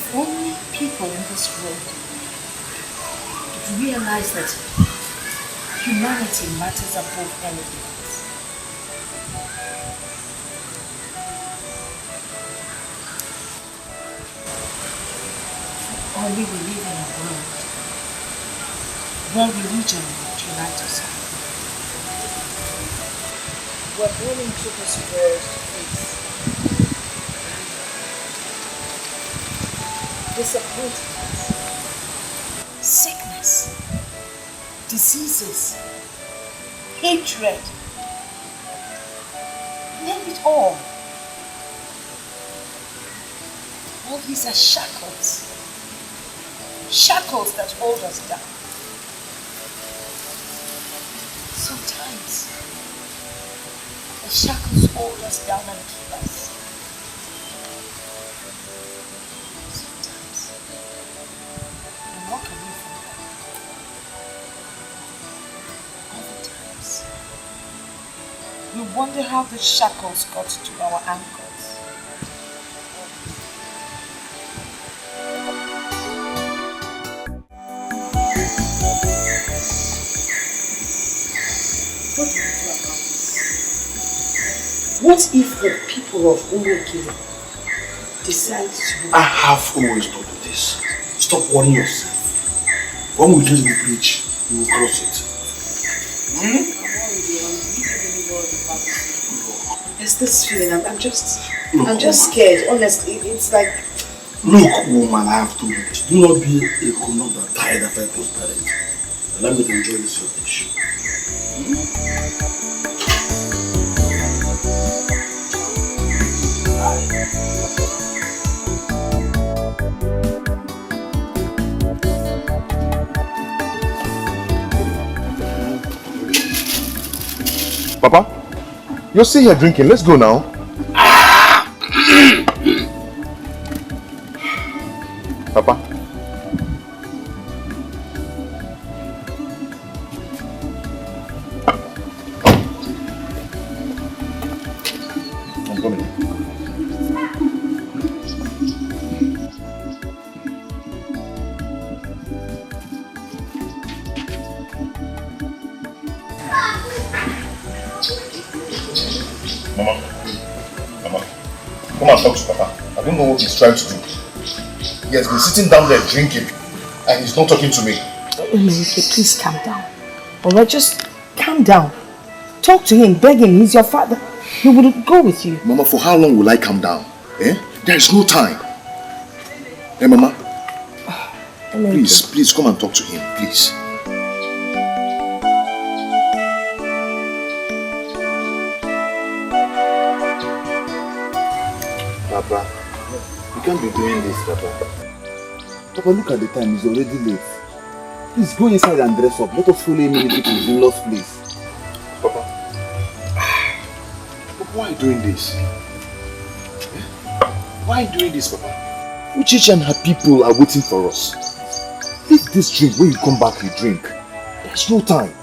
If only people in this world could realize that humanity matters above anything else. If only we live in a world where religion would unite us all. We're born into this world to face disappointment, sickness, diseases, hatred, name it all. All these are shackles. Shackles that hold us down. Sometimes the shackles hold us down and keep us. Sometimes we walk away from them. Other times we wonder how the shackles got to our ankles. What do we do about this? What if the people of Umekile decide to... I have always told you this. Stop worrying yourself. When we get to the bridge, we will cross it. There's this feeling, I'm just scared, honestly. It's like... Look, woman, I have told you this. Do not be a grown-up that died after I prospered. Allow me to enjoy this your dish. Papa, you're still here drinking. Let's go now. Papa. I'm coming. Mama, come and talk to Papa. I don't know what he's trying to do. He has been sitting down there drinking and he's not talking to me. Emenike, please calm down. Alright, just calm down. Talk to him, beg him, he's your father. He will go with you. Mama, for how long will I calm down? Eh? There is no time. Eh, Mama? Please come and talk to him, please. Papa, you can't be doing this, Papa. Papa, look at the time, it's already late. Please go inside and dress up. Let us follow immediately to his in-law's place. Papa, why are you doing this? Why are you doing this, Papa? Uchichi and her people are waiting for us. Leave this drink. When you come back, you drink. There's no time.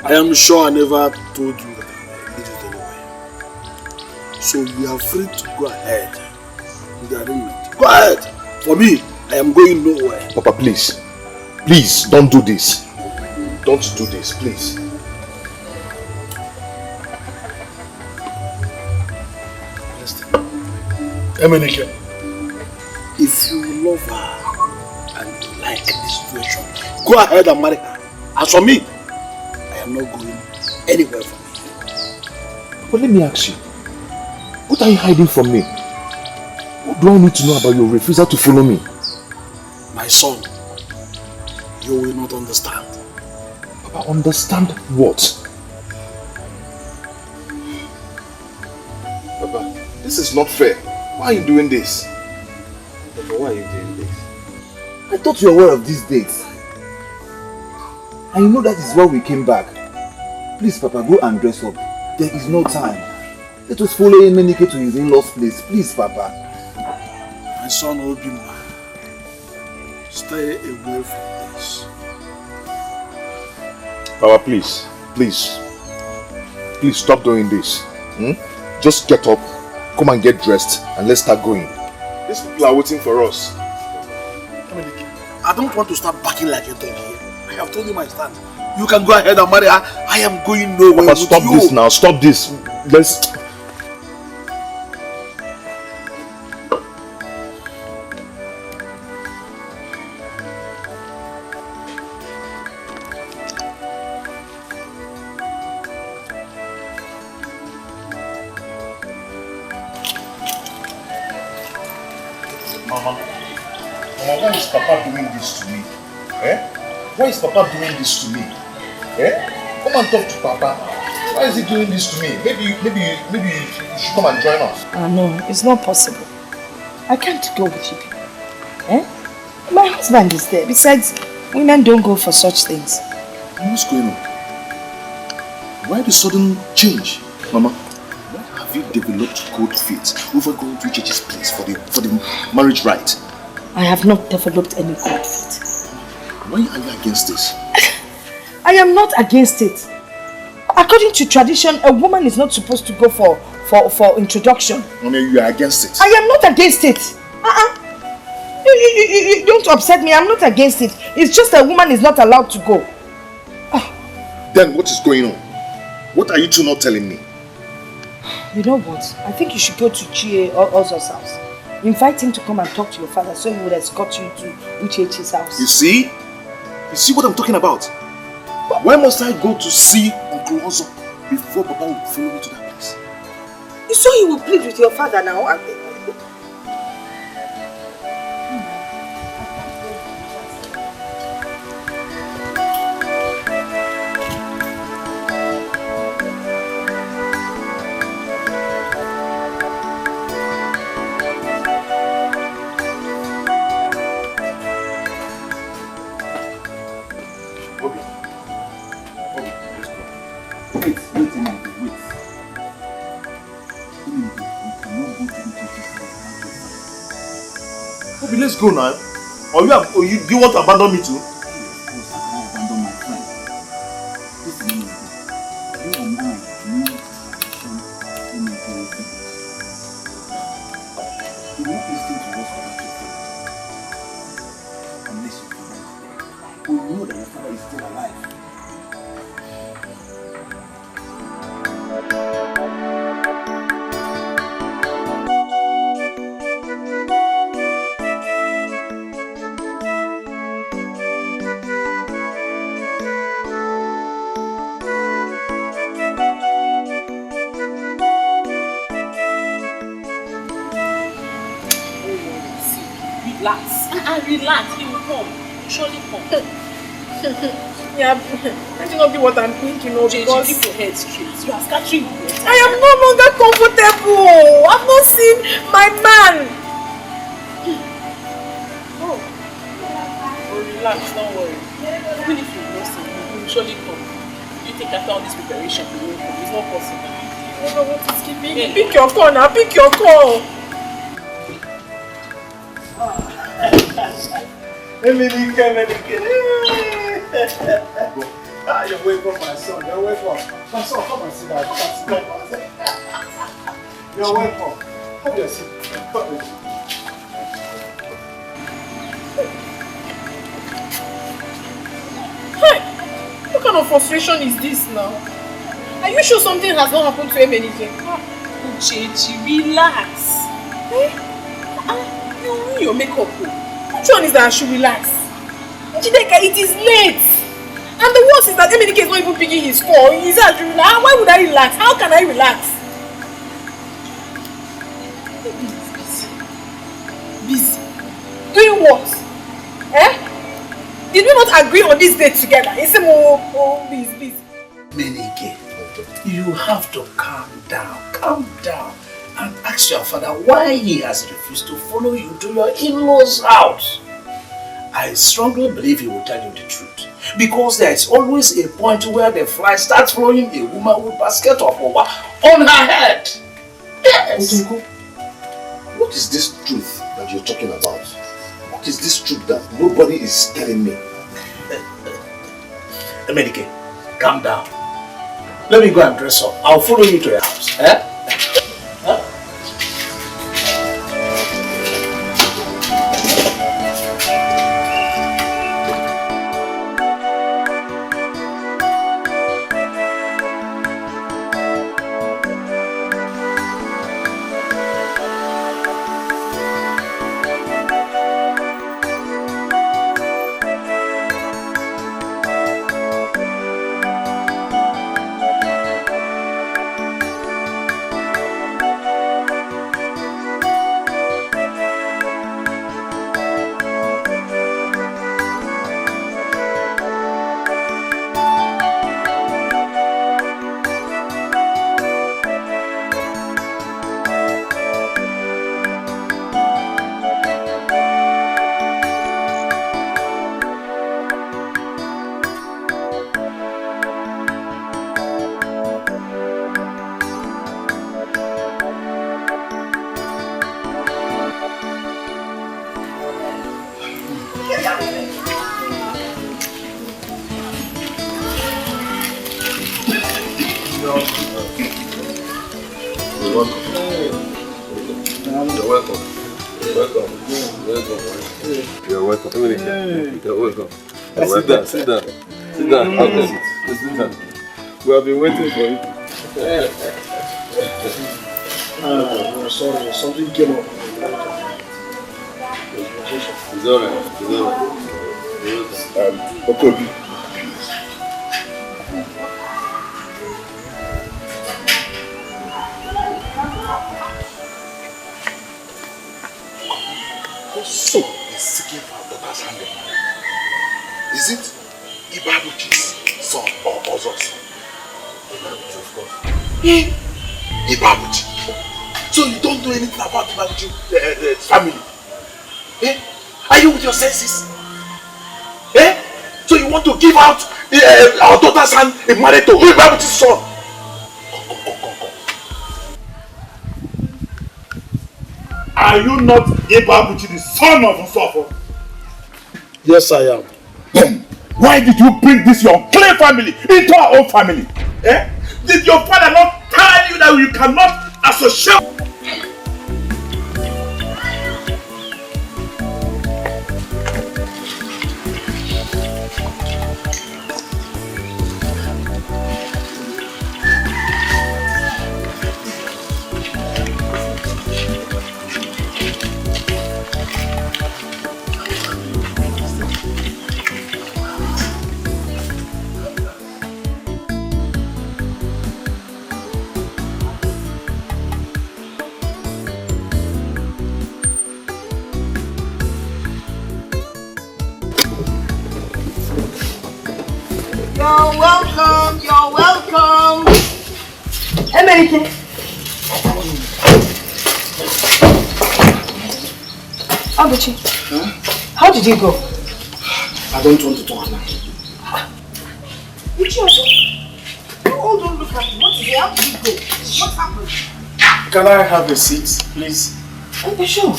I am sure I never told you that I need it anyway. So you are free to go ahead with the arrangement. Go ahead. For me, I am going nowhere. Papa, please. Please, don't do this. Don't do this, please. Emenike, if you love her and you like this situation, go ahead and marry her. As for me, I am not going anywhere from here. But let me ask you, what are you hiding from me? What do I need to know about your refusal to follow me? My son, you will not understand. Papa, understand what? Papa, this is not fair. Why are you doing this? Papa, why are you doing this? I thought you were aware of these dates. And you know that is why we came back. Please, Papa, go and dress up. There is no time. Let us follow Emenike to his in-law's place. Please, Papa. My son Obima, stay away from this. Papa, please. Please stop doing this. Just get up, come and get dressed, and let's start going. These people are waiting for us. I don't want to start backing like a dog here. I have told you my stand. You can go ahead and marry her. I am going nowhere with Stop you. this now. Stop this. Let's... Mama, why is Papa doing this to me? Eh? Why is Papa doing this to me? Eh? Come and talk to Papa. Why is he doing this to me? Maybe you should come and join us. No, it's not possible. I can't go with you people. Eh? My husband is there. Besides, women don't go for such things. What's going on? Why the sudden change? Mama, why have you developed cold feet over going to church's place for the marriage rite? I have not developed any cold feet. Why are you against this? I am not against it. According to tradition, a woman is not supposed to go for introduction. Mama, you are against it. I am not against it. You don't upset me. I'm not against it. It's just a woman is not allowed to go. Then what is going on? What are you two not telling me? You know what? I think you should go to Chie or Ozo's house. Invite him to come and talk to your father so he will escort you to Uchechi's house. You see? You see what I'm talking about? Why must I go to see Uncle Ozo before Papa will follow me to that place? So he will plead with your father now? Let's go now. Or do you want to abandon me too? Of course, I can abandon my friend. Listen, you and I need tradition in a very village. You will not listen to us about your father. Unless your father is dead. We know that your father is still alive. Relax, he will come. He will surely come. Yeah, that will not be what I'm thinking of because... keep your head straight. You are scattering your head. I am no longer comfortable. I've not seen my man. Oh, relax, don't worry. Even if you know him, he will surely come. You think after all this preparation, he will come. It's not possible. I don't know what is keeping me. Pick your call now, pick your call. You're welcome, my son. You're welcome. My son, come and sit down. You're welcome. Have your seat. Hey, what kind of frustration is this now? Are you sure something has not happened to him anything? Uchechi, relax. You ruin your makeup. Which one is that I should relax? Chideka, it is late. And the worst is that Emenike is not even picking his call. He said, why would I relax? How can I relax? Maybe he's busy. Busy? Doing what? Eh? Did we not agree on this date together? He said, he's busy. Menike, you have to calm down and ask your father why he has refused to follow you to your in-laws' house. I strongly believe he will tell you the truth. Because there is always a point where the fly starts following a woman with a basket of over on her head. Yes. Otunko, what is this truth that you're talking about? What is this truth that nobody is telling me? Menike, calm down. Let me go and dress up. I'll follow you to your house. Eh? Huh? You're welcome. You're welcome. Welcome. You're welcome. You're welcome. Sit down. Sit down. Have a seat. Sit down. We have been waiting for you. Sorry, something came up. It's alright. Okay. So, he's seeking for our daughter's hand in marriage. Is it Ibabuchi's son or Ozo's son? Ibabuchi, of course. Ibabuchi. So you don't know anything about Ibabuchi's family? Are you with your senses? So you want to give out our daughter's hand in marriage to Ibabuchi's son? Come. Are you not Ibabuchi, the son of Nsofo? Yes, I am. Then, why did you bring this your unclean family into our own family? Did your father not tell you that you cannot associate? You're welcome. American. Abuchi, how did you go? I don't want to talk now. You all don't look at me. What is it? How did you go? What happened? Can I have a seat, please? Okay, sure.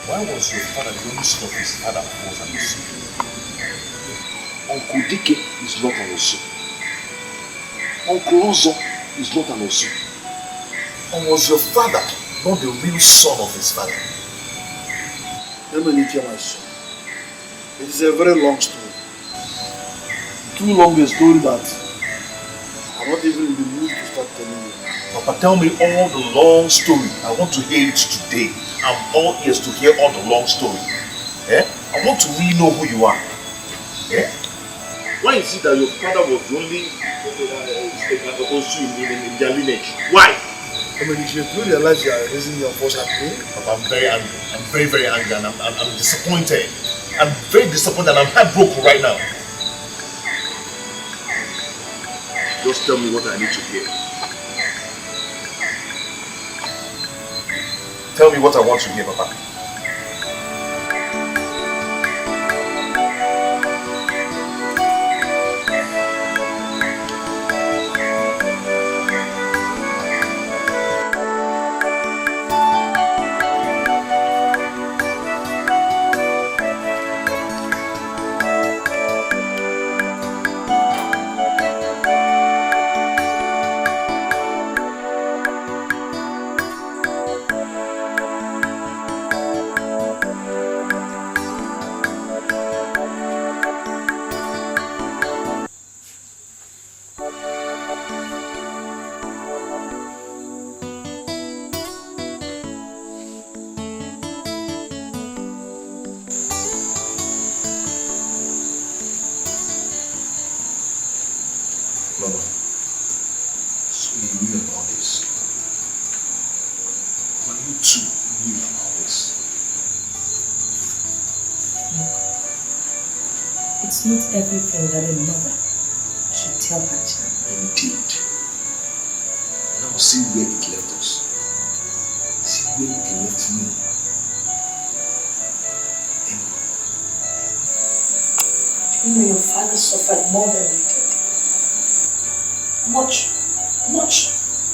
Why was your father the only son of his father who was an Osu? Uncle Dike is not an Osu. Uncle Ozo is not an Osu. And was your father not the real son of his father? Let me hear my son. It is a very long story. Too long a story that I'm not even in the mood to start telling you. Papa, tell me all the long story. I want to hear it today. I'm all ears to hear all the long story. I want to really know who you are. Why is it that your father was the only Osu in their lineage? Why? I mean, if you realize you are raising your voice at me, I'm very angry. I'm very, very angry, and I'm disappointed. I'm very disappointed and I'm heartbroken right now. Just tell me what I need to hear. Tell me what I want to hear, Papa. It's not everything that a mother should tell her child. Indeed. Now see where it left us. See where it left me. You know your father suffered more than you did. Much.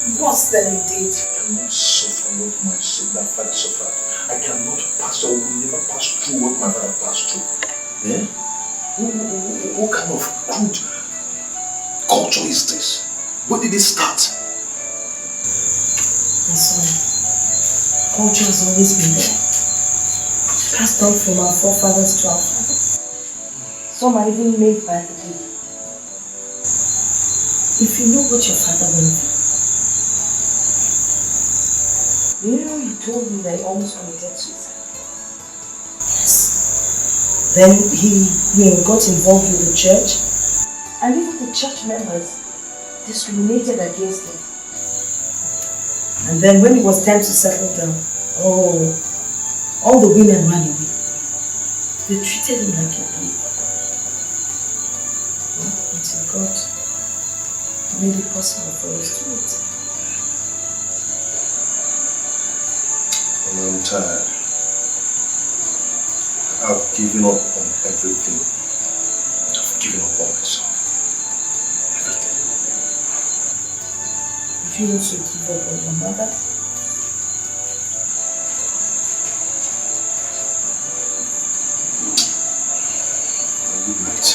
Worse than you did. I cannot suffer what my that father suffered. I cannot pass, I will never pass through what my father passed through. Eh? What kind of crude culture is this? When did it start? My son, culture has always been there. Passed down from our forefathers to our fathers. Some are even made by the day. If you know what your father went through, you know he told me that he almost committed suicide. Yes. Then he got involved with the church, and even the church members discriminated against him. And then when it was time to settle down, oh, all the women ran away. They treated him like a baby. Well, until God made it possible for us to meet. I'm tired. I've given up on everything. I've given up on myself. Everything. Did you also give up on your mother? Good night.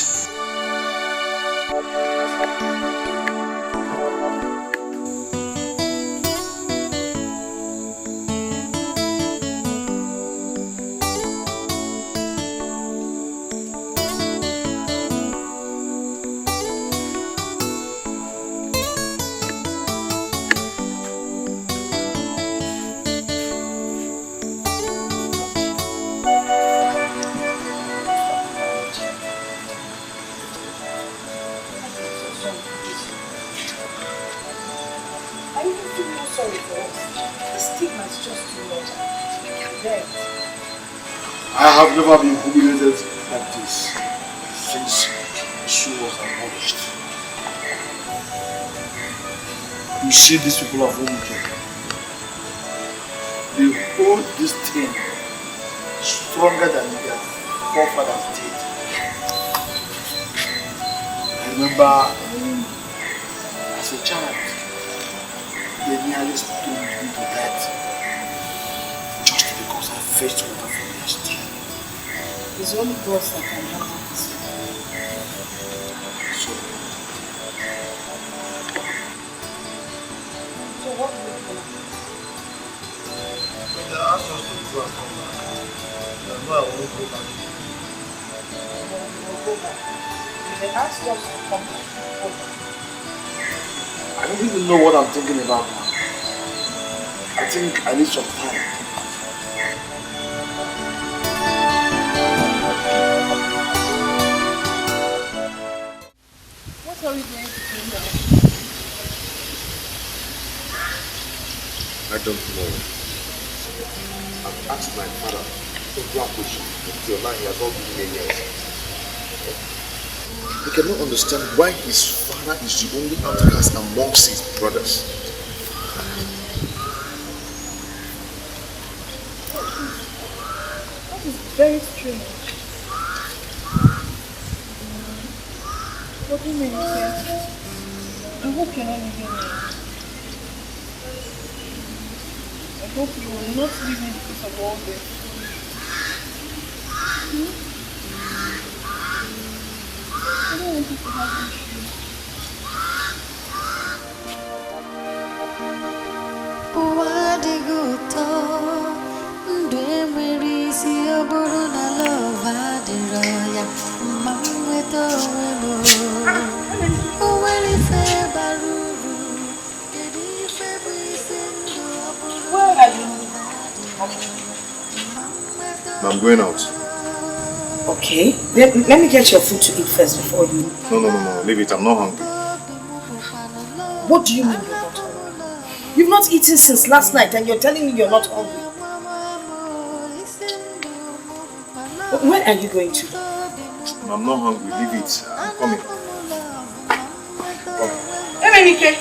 I have never been humiliated like this since the soul was abolished. You see, these people of Omike, they hold this thing stronger than their forefathers did. I remember as a child, they nearly stoned me to death just because I fetched water from their stream. It's only God that can handle this. So what will you do? when they asked us to go and come back, I know I won't go back. We'll go back. If they ask us to come back, we'll go back. I don't even know what I'm thinking about now. I think I need some time. What are we going to do now? I don't know. I've asked my father several questions until now he has not given me a yes. He cannot understand why his father is the only outcast amongst his brothers. That is very strange. What do you mean, sir? I hope you're not leaving me. I hope you will not leave me because of all this. I don't want you to have issues. Where are you? I'm going out. Okay, let me get your food to eat first before you... No, leave it. I'm not hungry. What do you mean you're not hungry? You've not eaten since last night and you're telling me you're not hungry. Where are you going to? I'm not hungry. Leave it. I'm coming. Come. Emenike!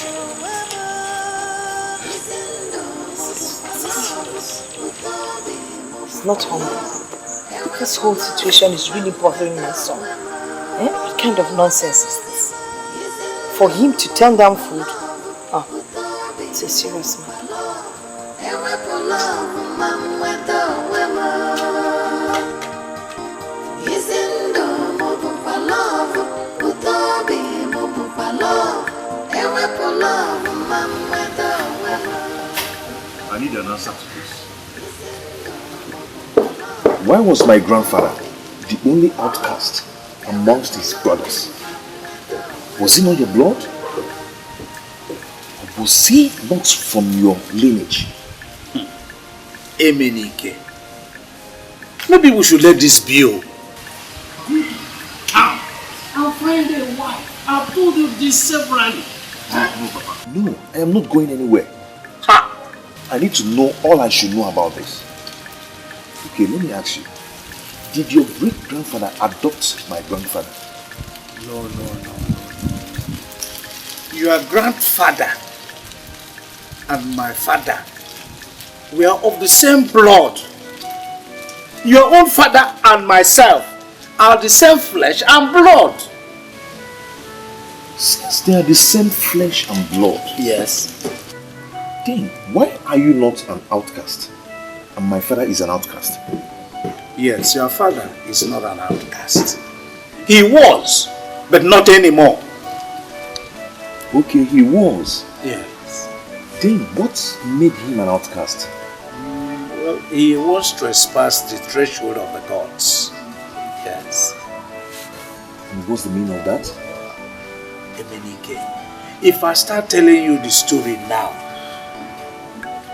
He's not hungry. This whole situation is really bothering my son. What kind of nonsense is this? For him to turn down food? It's a serious matter. I need an answer to this. Why was my grandfather the only outcast amongst his brothers? Was he not your blood? Or was he not from your lineage? Emenike. Maybe we should let this be. I'll find a wife. I've told you this severally. No, Papa. No, I am not going anywhere. I need to know all I should know about this. Okay, let me ask you. Did your great-grandfather adopt my grandfather? No. Your grandfather and my father were of the same blood. Your own father and myself are the same flesh and blood. Since they are the same flesh and blood. Yes. Then why are you not an outcast? And my father is an outcast. Yes, your father is not an outcast. He was, but not anymore. Okay, he was. Yes. Then what made him an outcast? Well, he once trespassed the threshold of the gods. Yes. And what's the meaning of that? Emenike, if I start telling you the story now,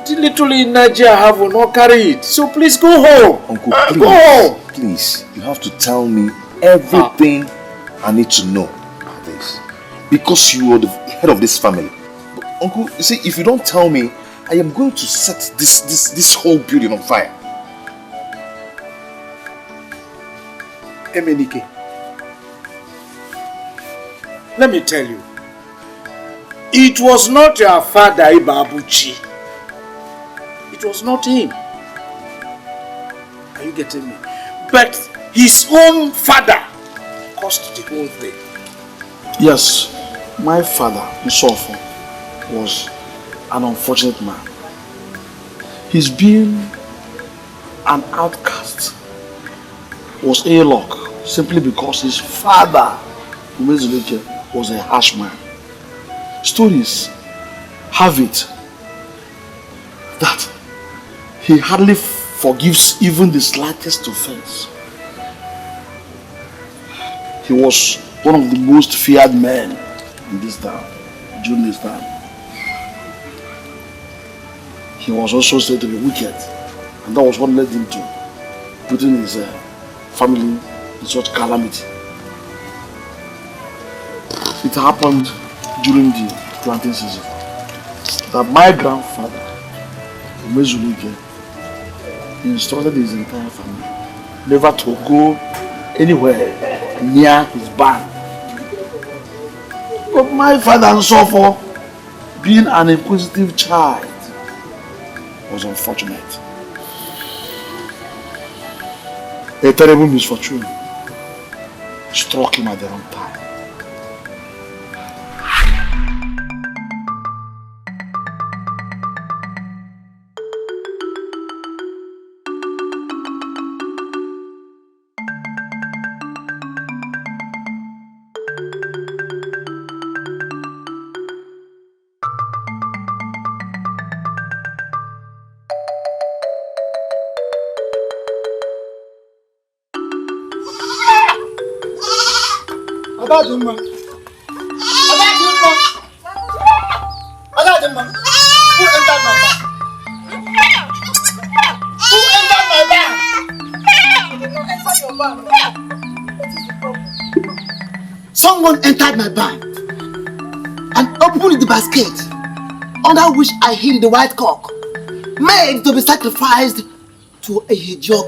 the little energy I have will not carry it. So please go home. Uncle, please. Go home. Please, you have to tell me everything I need to know about this. Because you are the head of this family. But, Uncle, you see, if you don't tell me, I am going to set this whole building on fire. Emenike, let me tell you, it was not your father Ibabuchi. It was not him. Are you getting me? But his own father caused the whole thing. Yes, my father, Isofo, was an unfortunate man. His being an outcast was a luck simply because his father, Umezuleke, was a harsh man. Stories have it that he hardly forgives even the slightest offense. He was one of the most feared men in this town during this time. He was also said to be wicked, and that was what led him to putting his family in such calamity. It happened during the planting season that my grandfather, Umezulike, instructed his entire family never to go anywhere near his barn. But my father and so forth, being an inquisitive child, was unfortunate. A terrible misfortune struck him at the wrong time. Adadumma. Who entered my bag? Who entered my bag? I did not enter your bag. What is the problem? Someone entered my bag and opened the basket under which I hid the white cock, made to be sacrificed to a hedgehog.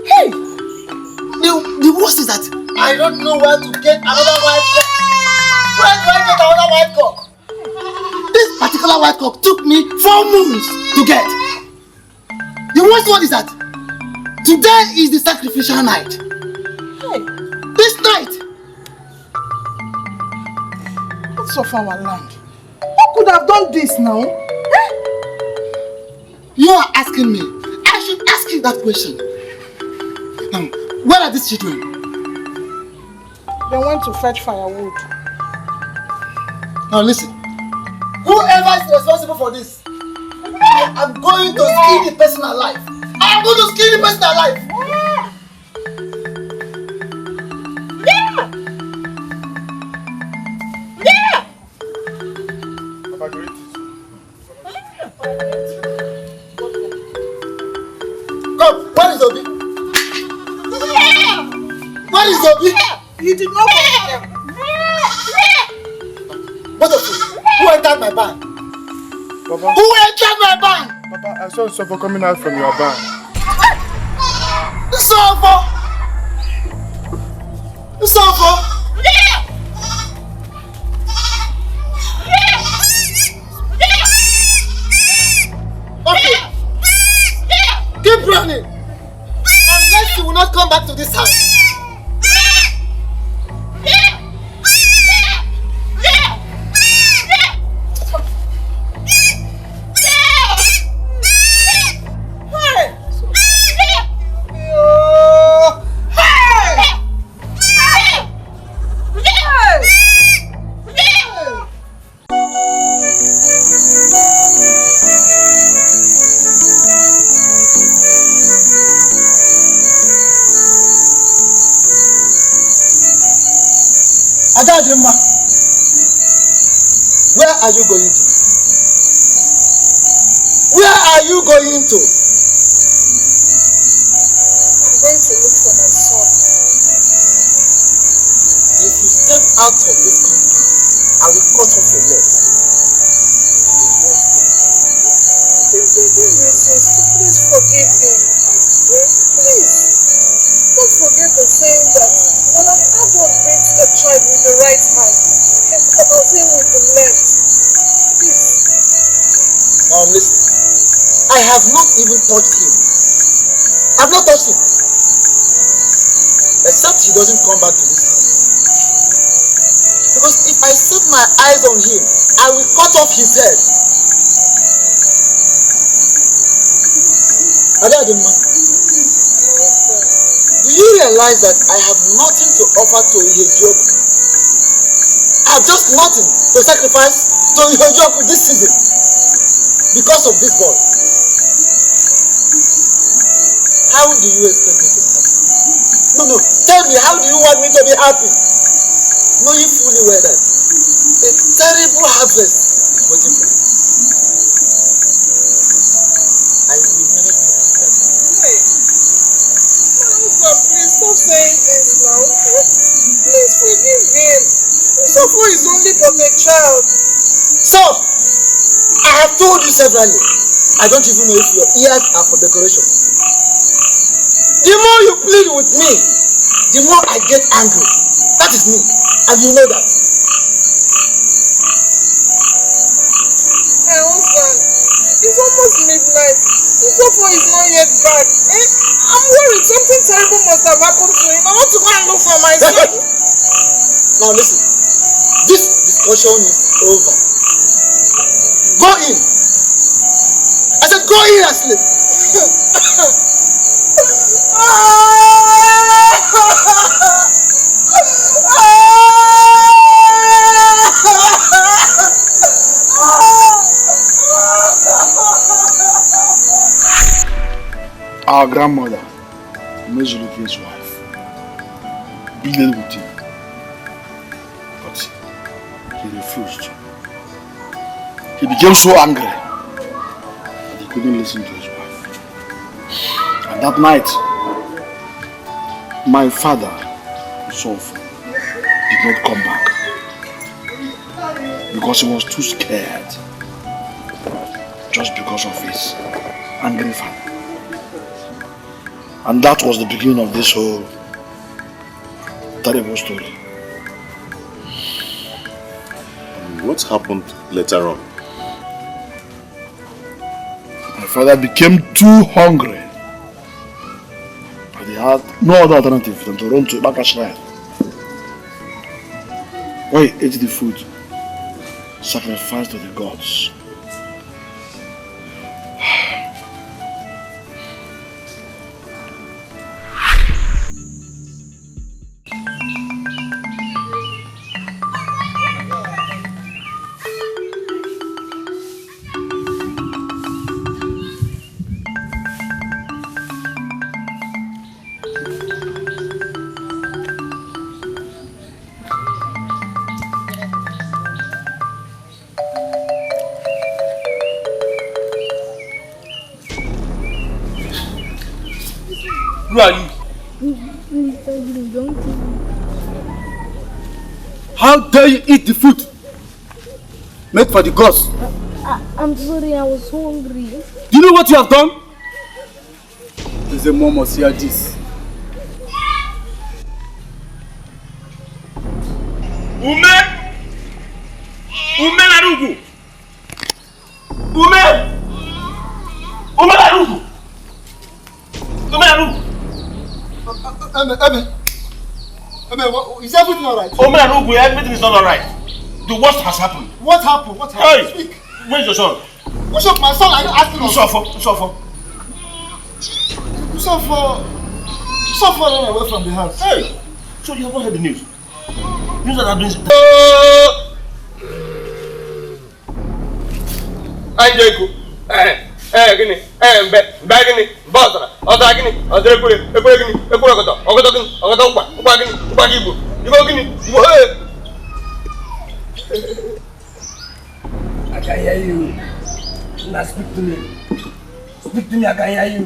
Hey! The worst is that I don't know where to get another white cock. Where do I get another white cock? This particular white cock took me 4 moons to get. The worst one is that today is the sacrificial night. Hey. This night, What's of our land? could have done this now? You are asking me. I should ask you that question. Now, where are these children? They went to fetch firewood. Now listen. Whoever is responsible for this, I am going to skin the person alive. I am going to skin the person alive. Come, where is Obi? Where is Obi? He did not come here. What of you? Who entered my barn? Papa, Who entered my barn? Papa, I saw Suffer coming out from your barn. Suffer! Suffer! Okay. Keep running. Unless you will not come back to this house. Adadimma, where are you going to? Where are you going to? I'm going to look for my son. If you step out of this compound, I will cut off your legs. Please forgive him. Please. Don't forget the saying that when an adult beats a child with the right hand, he covers him with the left. Please. Now listen, I have not even touched him. I have not touched him. Except he doesn't come back to this house. Because if I set my eyes on him, I will cut off his head. Adadimma, do you realize that I have nothing to offer to Ihejoku? I have just nothing to sacrifice to Ihejoku this season because of this boy. How do you expect me to be happy? No, tell me, how do you want me to be happy? Knowing fully well that a terrible harvest is waiting for me. I will never forget that. Hey, my husband, please stop saying this now. Please forgive him. Suffer is only but a child. So, I have told you severally, I don't even know if your ears are for decoration. The more you plead with me, the more I get angry. That is me, and you know that. My husband, it's almost midnight. Suffer is not yet back. I'm worried something terrible must have happened to him. I want to go and look for my son. Now listen, this discussion is over. Go in. I said go in and sleep. Our grandmother, Mezuluke's wife, pleaded with him, but he refused. He became so angry that he couldn't listen to his wife. And that night, my father, Sofa, did not come back because he was too scared, just because of his angry father. And that was the beginning of this whole terrible story. What happened later on? My father became too hungry. And he had no other alternative than to run to Ibaka Shrine. Why he ate the food sacrifice to the gods. Who are you? How dare you eat the food made for the gods? I'm sorry, I was hungry. Do you know what you have done? There's a mom must hear this. Ume Larugu! Ume Larugu! Is everything alright? Everything is not alright. The worst has happened. What happened? What happened? Hey, speak. Where's your son? What's up, my son? Are you asking us? Suffer ran away from the house. Hey, so you haven't heard the news? News that have been... Anjayku. Gini. Gini. Basra. Oda gini. Odre kure gini. Ekure koto. Ogoto gini. Ogoto ukwa gini. Ukwa gibu. Ibo gini. Ibo hey. I can hear you. Now speak to me. Speak to me, I can hear you.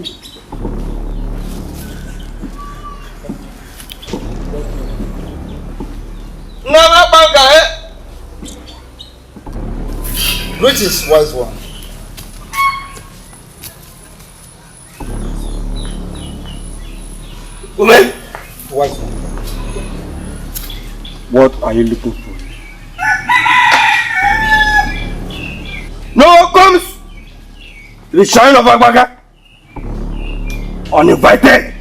Never banga, eh? Greetings, wise one. Woman? Wise one. What are you looking for? No one comes to the shrine of Agbaga uninvited.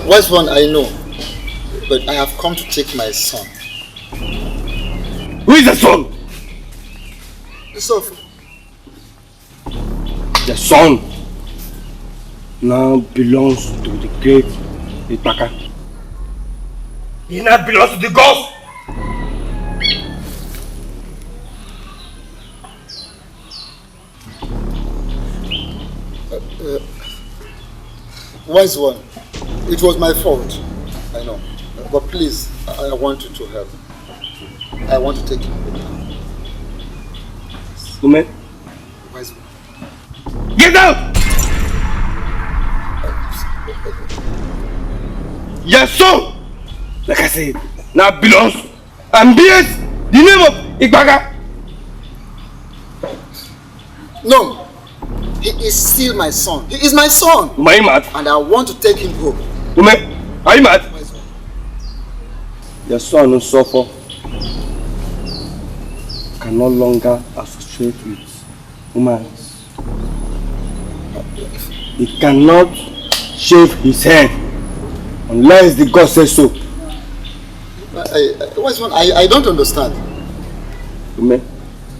Wise one, I know, but I have come to take my son. Who is the son? The son. The son now belongs to the great Itaka. He now belongs to the gods. Wise one, it was my fault, I know, but please, I want you to help. I want to take him. Woman? Wise one. Get out! Your son, like I said, now belongs and bears the name of Igbaga. No. He is still my son. He is my son. Are you mad? And I want to take him home. Woman, are you mad? Your son who suffer can no longer associate with humans. He cannot shave his head unless the God says so. I don't understand. Woman,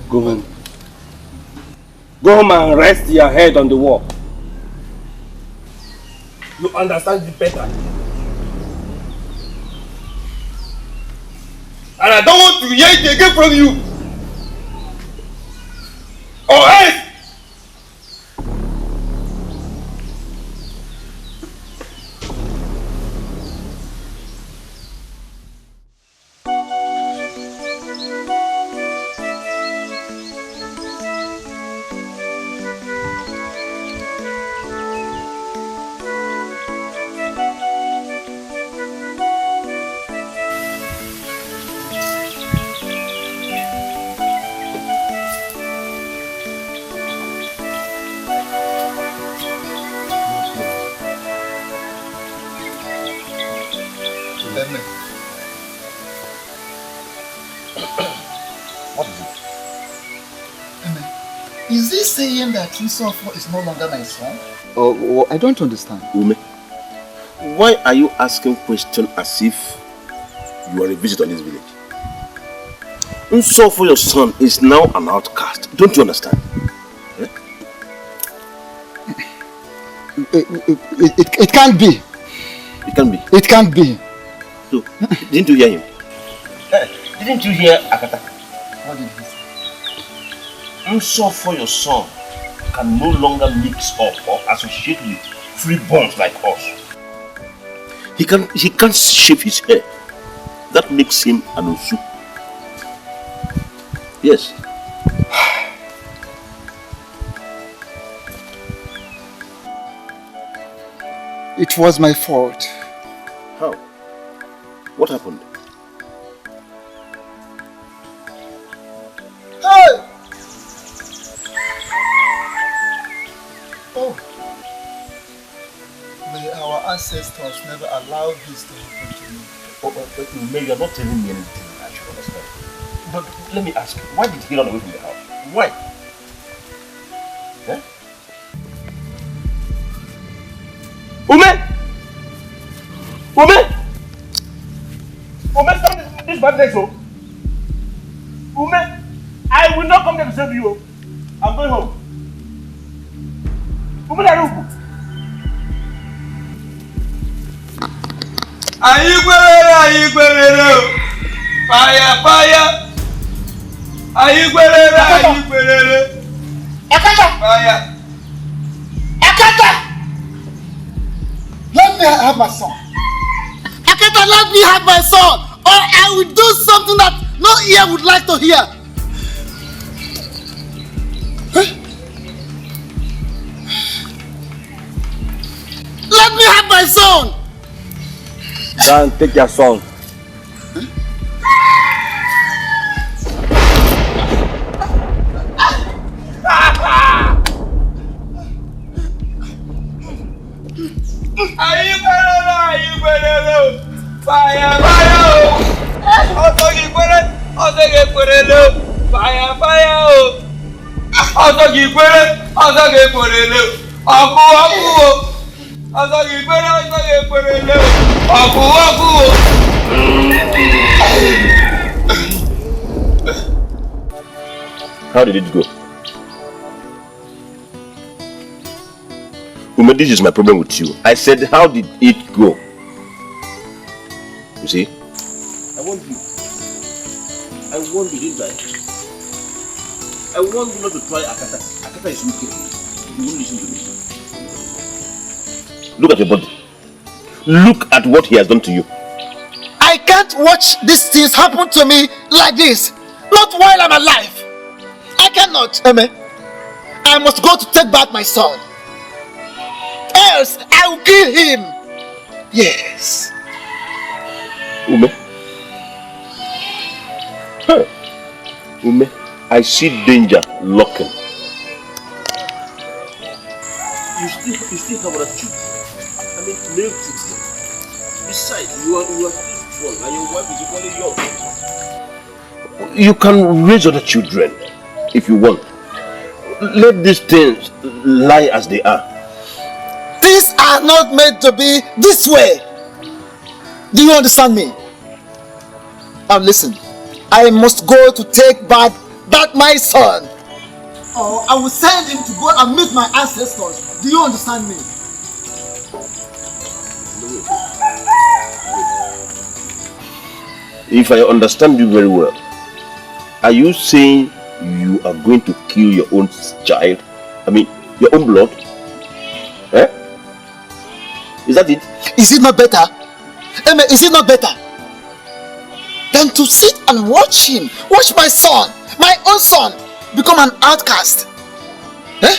go home. Go home and rest your head on the wall. You understand it better. And I don't want to hear it again from you. Or else! What is it? Is he saying that Christopher is no longer my son? Oh, I don't understand. Ume, why are you asking questions as if you are a visitor in this village? So for your son is now an outcast. Don't you understand? It can't be. It can be. It can't be. So, didn't you hear him? Didn't you hear Akata? What did he say? So for your son can no longer mix up or associate with free bonds like us. He can't shave his hair. That makes him an Osu. Yes. It was my fault. How? What happened? Hey! Oh. May our ancestors never allow this to happen to me. But maybe you're not telling me anything I should understand. But let me ask you, why did he run away from the house? Why? Eh? Ume, stop this bad thing, so. Ume, I will not come there to save you. I'm going home. Ume, fire. Akata! Let me have my son. Akata, let me have my son, or I will do something that no ear would like to hear. Huh? Let me have my son. Then take your son. Fire. How did it go? Ume, this is my problem with you. I said, how did it go? You see? I want you, didn't I? I want you not to try Akata. Akata is wicked. You won't listen to me. Look at your body. Look at what he has done to you. I can't watch these things happen to me like this. Not while I'm alive. I cannot. Amen. I must go to take back my son. Else I will kill him. Yes. Ume. Huh. Ume, I see danger lurking. You still have other children. I mean, male children. Besides, you are still strong and your wife is equally young. You can raise other children if you want. Let these things lie as they are. Things are not meant to be this way. Do you understand me? Now listen, I must go to take back my son. Or I will send him to go and meet my ancestors. Do you understand me? If I understand you very well, are you saying you are going to kill your own child? I mean, your own blood? Eh? Is that it? Is it not better? Amen, is it not better than to sit and watch him, watch my son, my own son, become an outcast? Eh?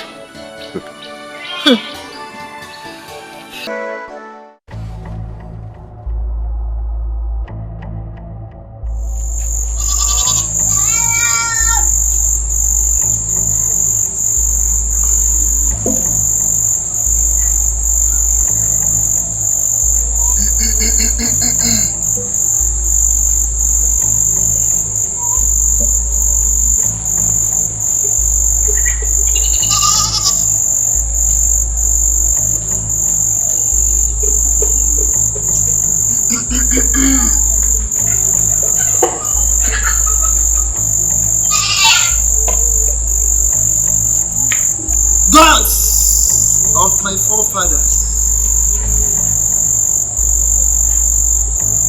forefathers,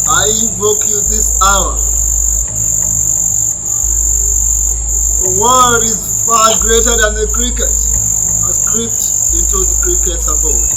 I invoke you this hour. For what is far greater than the cricket has crept into the cricket's abode.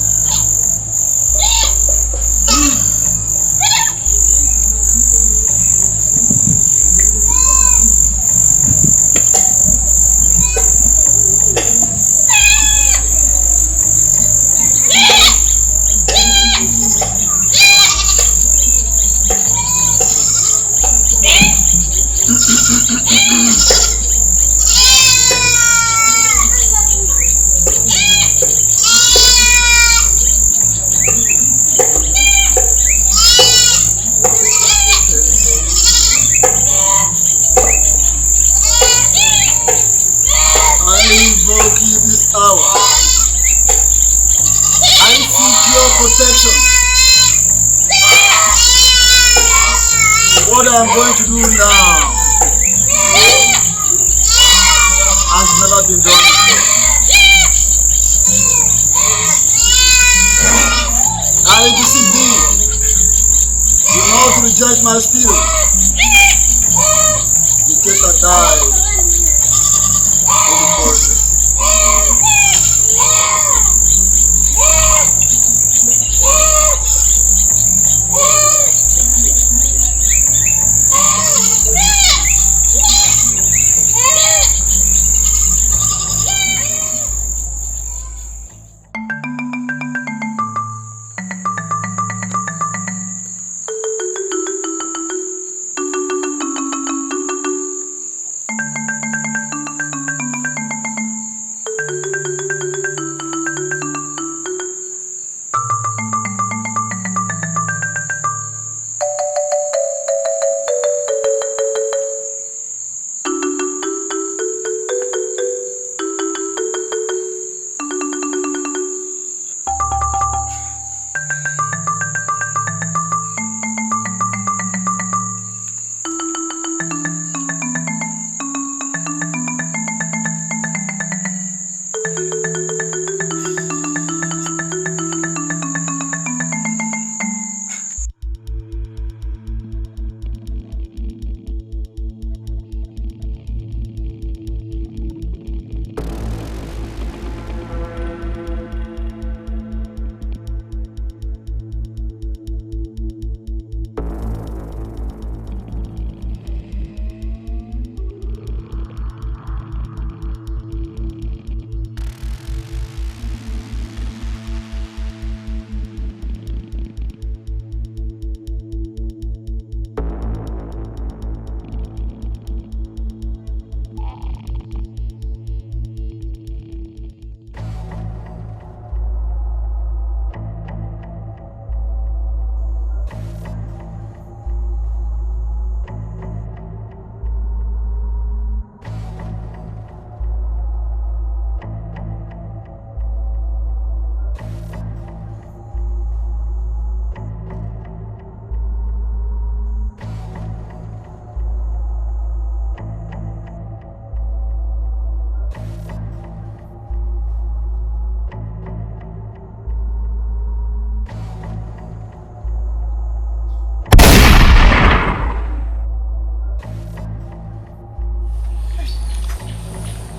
Protection. What I'm going to do now has never been done before. I beseech thee, do not reject my spirit, in case I die in the process.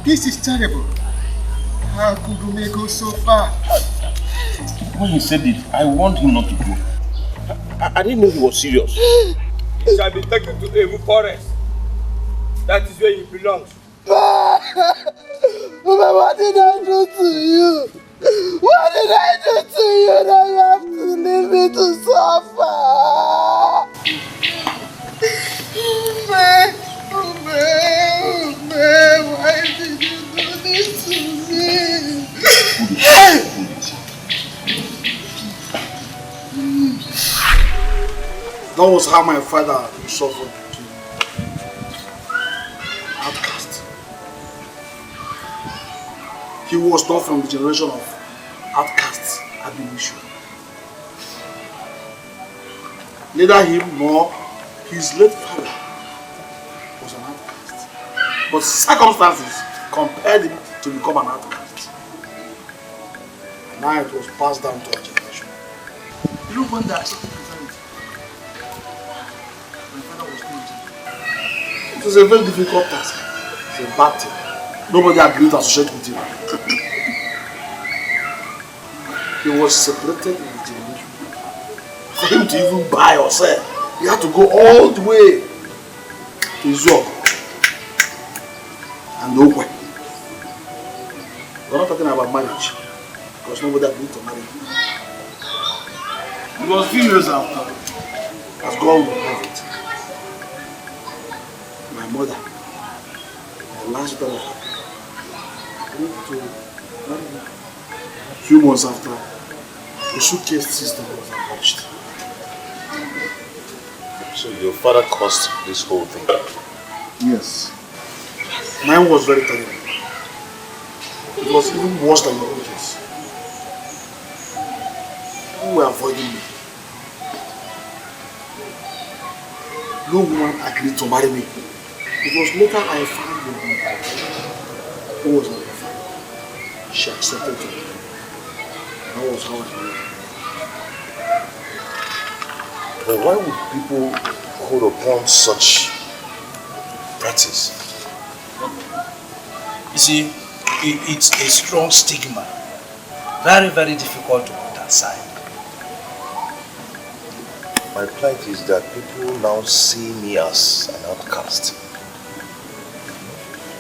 This is terrible. How could we go so far? When he said it, I warned him not to go. I didn't know he was serious. He shall be taken to Evu Forest. That is where he belongs. Mama, what did I do to you? What did I do to you that you have to leave me to suffer? Why did you do this to me? That was how my father suffered to outcast. He was not from the generation of outcasts, abolition. Neither him nor his late father was an outcast. But circumstances compelled him to become an outcast. Now it was passed down to our generation. You know when they accepted Christianity? My father was 20. It was a very difficult task. It's a bad thing. Nobody agreed to associate with him. He was separated in the generation. For him to even buy or sell, he had to go all the way to Zog and Okwe. We're not talking about marriage, because nobody agreed to marry him. It was a few years after, as God would have it, my mother, the last daughter, went to marry him. A few months after, the suitcase system was abolished. So your father caused this whole thing? Yes. Mine was very terrible. It was even worse than your own case. People were avoiding me. No woman agreed to marry me. It was later I found the woman who was not my father. She accepted me. That was how I knew. But why would people hold upon such practice? You see, it's a strong stigma. Very, very difficult to put aside. My plight is that people now see me as an outcast.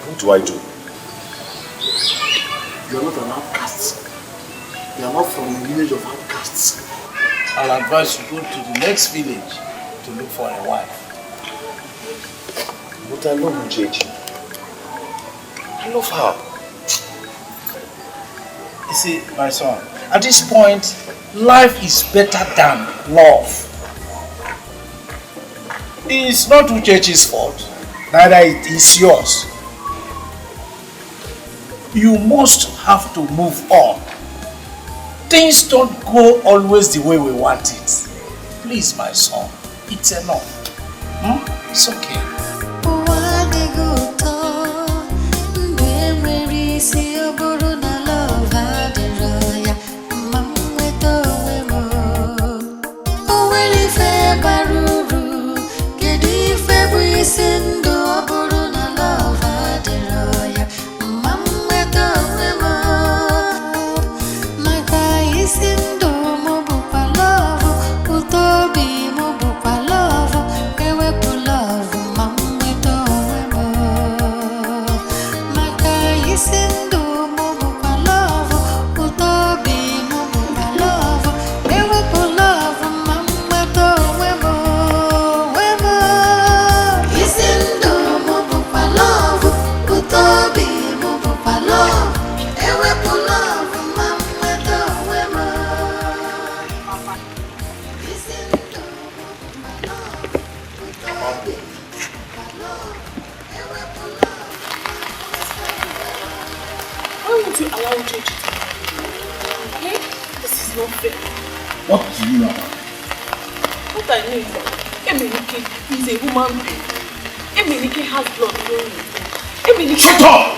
What do I do? You are not an outcast. You are not from the lineage of outcasts. I'll advise you go to the next village to look for a wife. But I love Uchechi. I love her. You see, my son, at this point, life is better than love. It's not Uchechi's fault, neither it is yours. You must have to move on. Things don't go always the way we want it. Please, my son, it's enough. It's okay. What do you know? What I know is that Emenike is a human being. Emenike has blood flowing in him. Emenike... Shut up!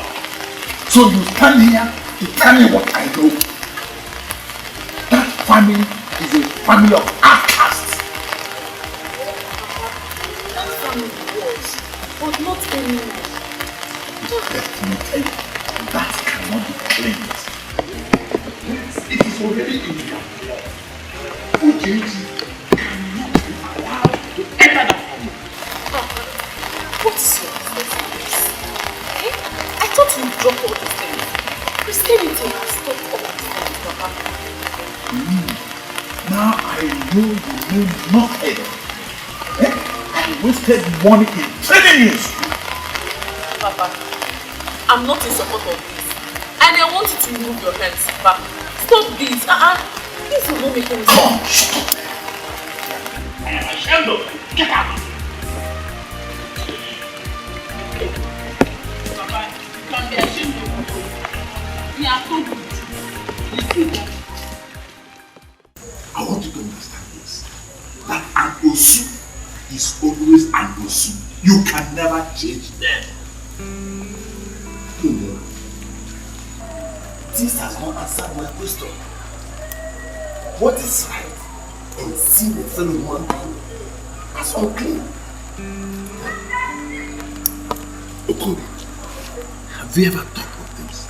So you stand here to tell me what I know. That family is a family of outcasts. That family was, but not anymore. Definitely, that cannot be claimed. It is already in your blood. Uchechi cannot be allowed to enter that family. What is your business in this? Eh? I thought you would drop all these things. Christianity has stopped all these things, Papa. Now I know you know nothing. I wasted money in training you. Papa, I'm not in support of this. And I want you to remove your hands back. Stop this. This will not make any sense. Come, shut up. I am ashamed of you. Get out. Papa, you can be ashamed of me. We are told you. I want you to understand this. That an Osu is always an Osu. You can never change them. This has not answered my question. what is right and see the fellow human being as unclean. Okobi, have you ever thought of this?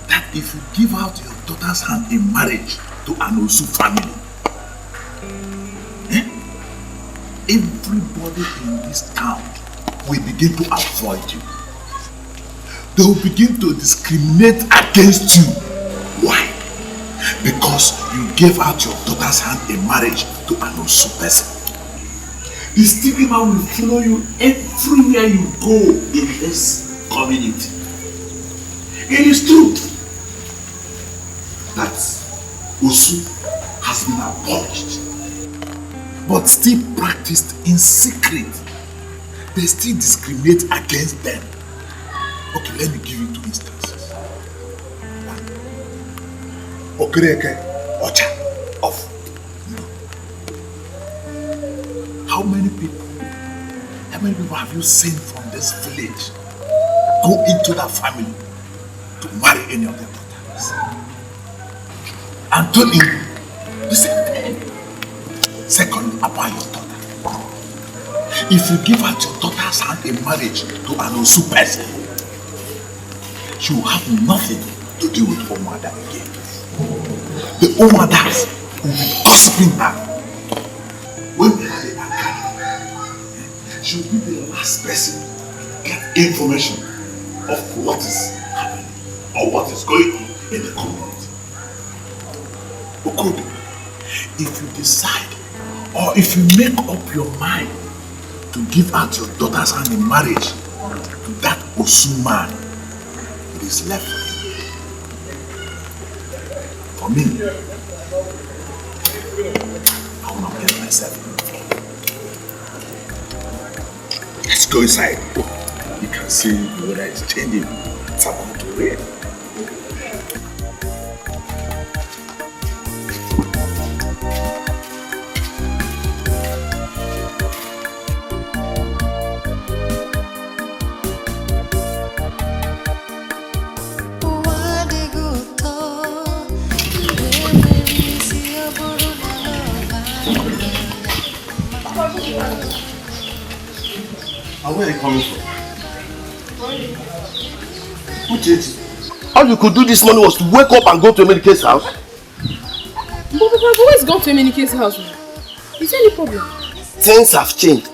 That if you give out your daughter's hand in marriage to an Osu family, everybody in this town will begin to avoid you. They will begin to discriminate against you. Why? Because you gave out your daughter's hand in marriage to an Osu person. The stigma will follow you everywhere you go in this community. It is true that Osu has been abolished, but still practiced in secret. They still discriminate against them. Okay, let me give you 2 instances. One, Okereke Ocha of. How many people have you seen from this village go into that family to marry any of their daughters? Anthony, the same thing. Second, about your daughter. If you give out your daughter's hand in marriage to an Osu person, she will have nothing to do with Omada again. The Omadas will be gossiping her. When they have a she will be the last person to get information of what is happening or what is going on in the community. Okobi, if you decide or if you make up your mind to give out your daughter's hand in marriage to that Osu man, it is left for you. For me, I will not get myself involved. Let's go inside. You can see the weather is changing. It's about to rain. And where are you coming from? Who did it? All you could do this morning was to wake up and go to Emenike's house. But Papa, I've always gone to Emenike's house. Is there any problem? Things have changed.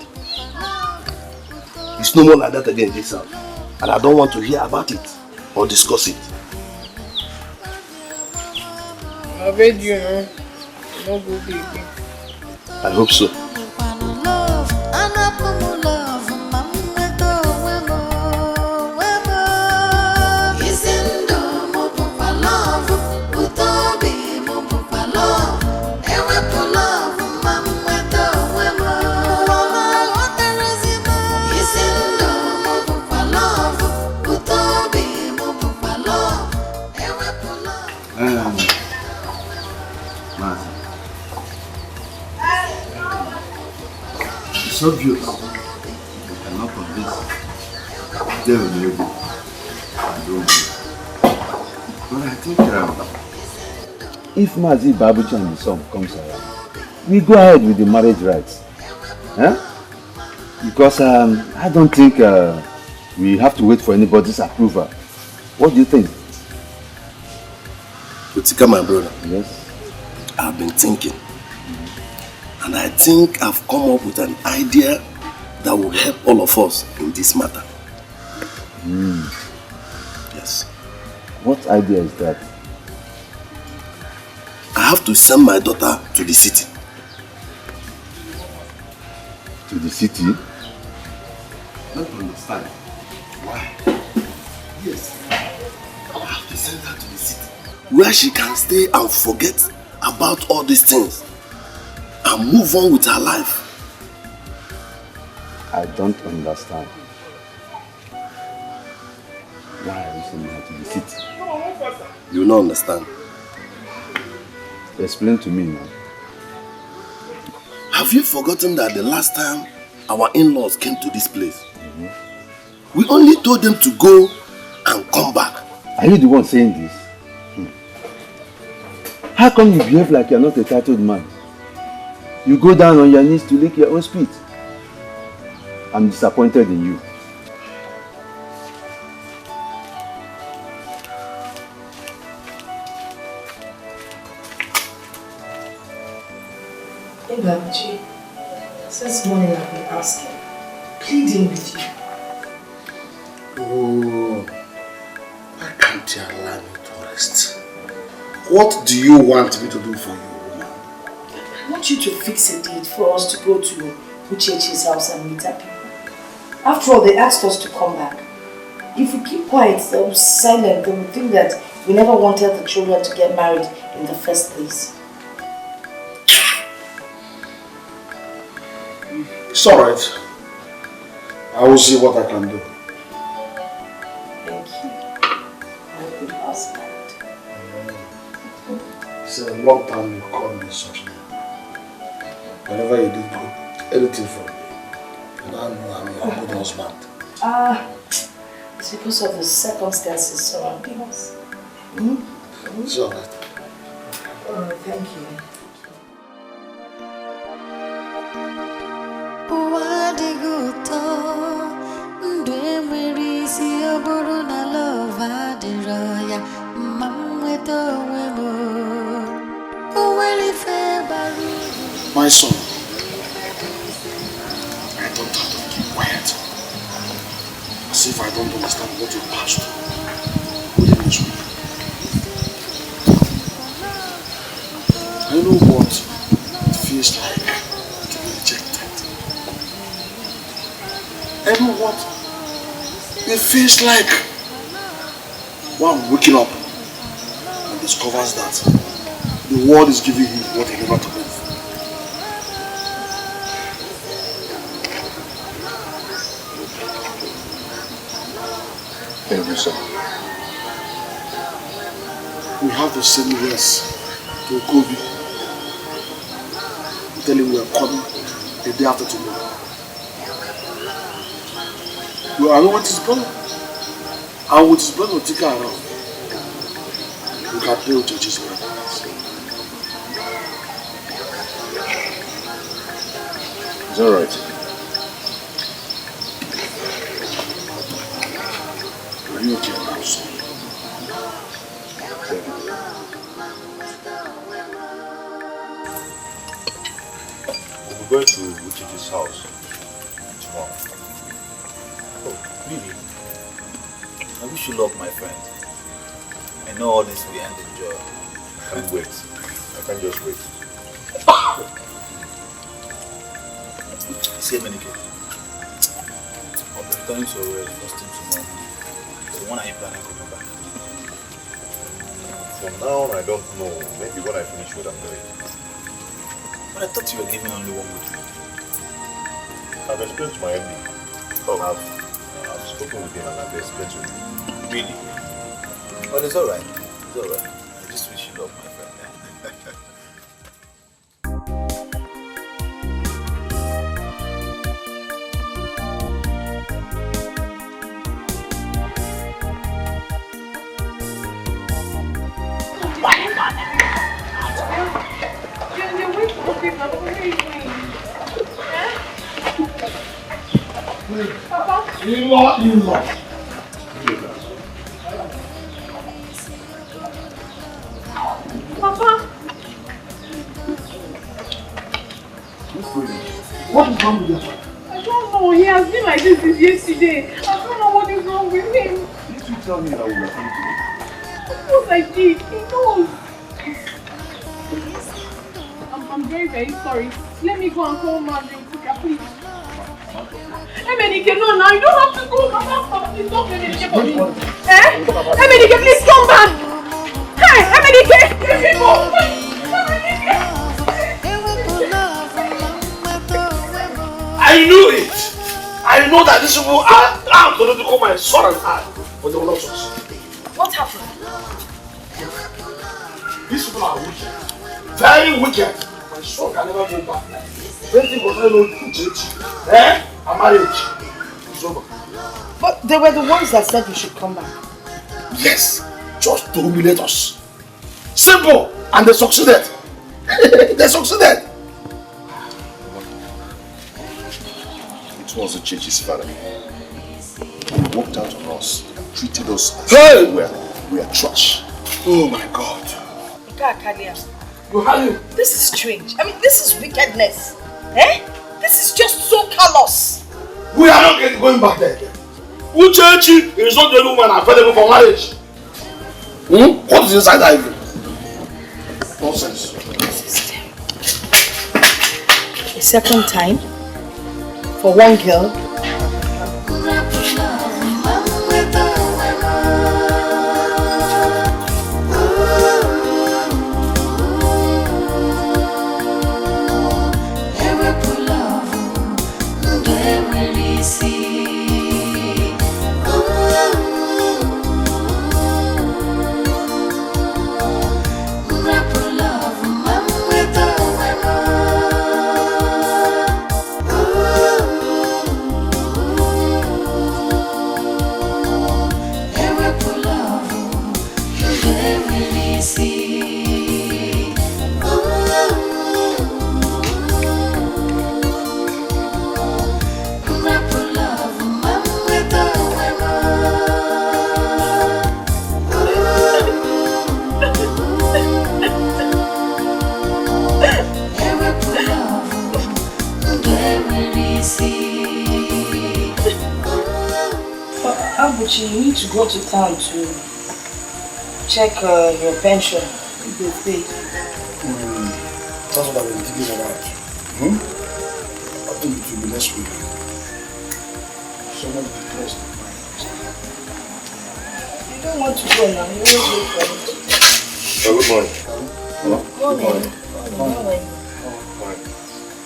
It's no more like that again in this house. And I don't want to hear about it or discuss it. I bet you know. No good baby. I hope so. It's obvious. You cannot convince them maybe. I don't know. But I think if Mazi Babuchi and the son comes around, we go ahead with the marriage rights. Huh? Because I don't think we have to wait for anybody's approval. What do you think? Utika, my brother. Yes. I've been thinking. And I think I've come up with an idea that will help all of us in this matter. Yes. What idea is that? I have to send my daughter to the city. To the city? I don't understand. Why? Yes. I have to send her to the city, where she can stay and forget about all these things and move on with her life. I don't understand. Why are you sending her to the city? You will not understand. Explain to me now. Have you forgotten that the last time our in-laws came to this place, we only told them to go and come back? Are you the one saying this? How come you behave like you're not a titled man? You go down on your knees to lick your own spit. I'm disappointed in you. Hey, Babuji, since morning I've been asking, pleading with you. Oh, why can't you allow me to rest? What do you want me to do for you, woman? I want you to fix a date for us to go to Uchechi's house and meet her people. After all, they asked us to come back. If we keep quiet, silent, they will think that we never wanted the children to get married in the first place. It's alright. I will see what I can do. Thank you, my good husband. It's a long time you call me such name. Whenever you did anything for me, and I know I'm your good husband. It's because of the circumstances surrounding us. It's alright. Oh, thank you. My son, I don't have to keep quiet. As if I don't understand what you passed through within this week. I know what it feels like to be rejected. I know what it feels like one waking up and discovers that the world is giving him what he never took. We have the same race to Kobe. Tell him we are coming the day after tomorrow. We are with his brother. And with his brother, we'll take her around. We can play with churches around. It's alright. Are you okay now, son? We're going to Uchichi's house tomorrow. Oh, really? I wish you luck, my friend. I know all this will end in joy. I can't wait. I can't just wait. See you, Menike. I'll be returning to your first thing tomorrow. So when are you planning coming back? For now, I don't know. Maybe when I finish what I'm doing. But I thought you were giving only 1 week. I've explained to my MD. Oh. I've spoken with him and I've explained to him. Really? Well, it's alright. It's alright. I just wish you luck, my friend. In-law. Papa! What is wrong with your father? I don't know. He has been like this since yesterday. I don't know what is wrong with him. Did you tell me that we were coming today? Of course I did. He knows. I'm very, very sorry. Let me go and call Marvin, please. Emenike, no, now you don't have to go. Mama, please don't Emenike for me. Emenike, please come back. Hey, Emenike, let me go. I knew it. I know that these people are going to call my son and I, but they will not succeed. What happened? These people are wicked. Very wicked. My son can never go back. Anything was I know to change. A marriage is over. But they were the ones that said we should come back. Yes, just to humiliate us. Simple. And they succeeded. They succeeded. It was the church's father. He walked out on us and treated us as Hey! we are trash. Oh my God. This is strange. I mean, this is wickedness. Eh? This is just so callous. We are not going back there again. Uchechi is not the only woman available for marriage. What is inside that even? Nonsense. A second time for one girl. You need to go to town to check your pension if they pay. That's what I've been thinking about. I think it will be next week. Someone depressed. You don't want to go now, you won't wait for it. Good morning. Good morning.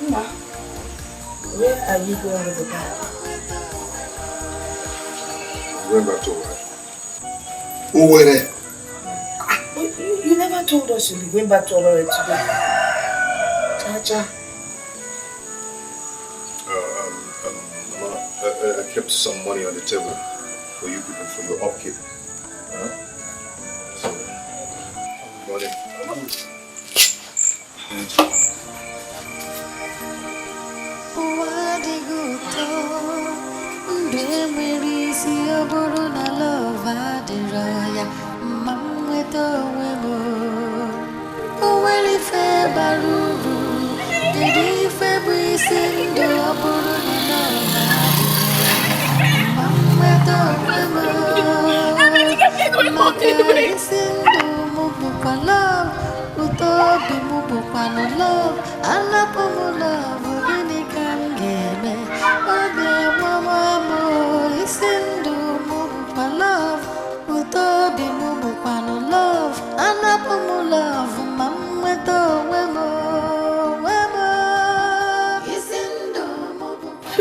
Ma, where are you going with the guy? Going back to work. Who were there? You never told us you'll be going back to Owerri today. Cha-cha. I kept some money on the table for you people for your upkeep. So, money.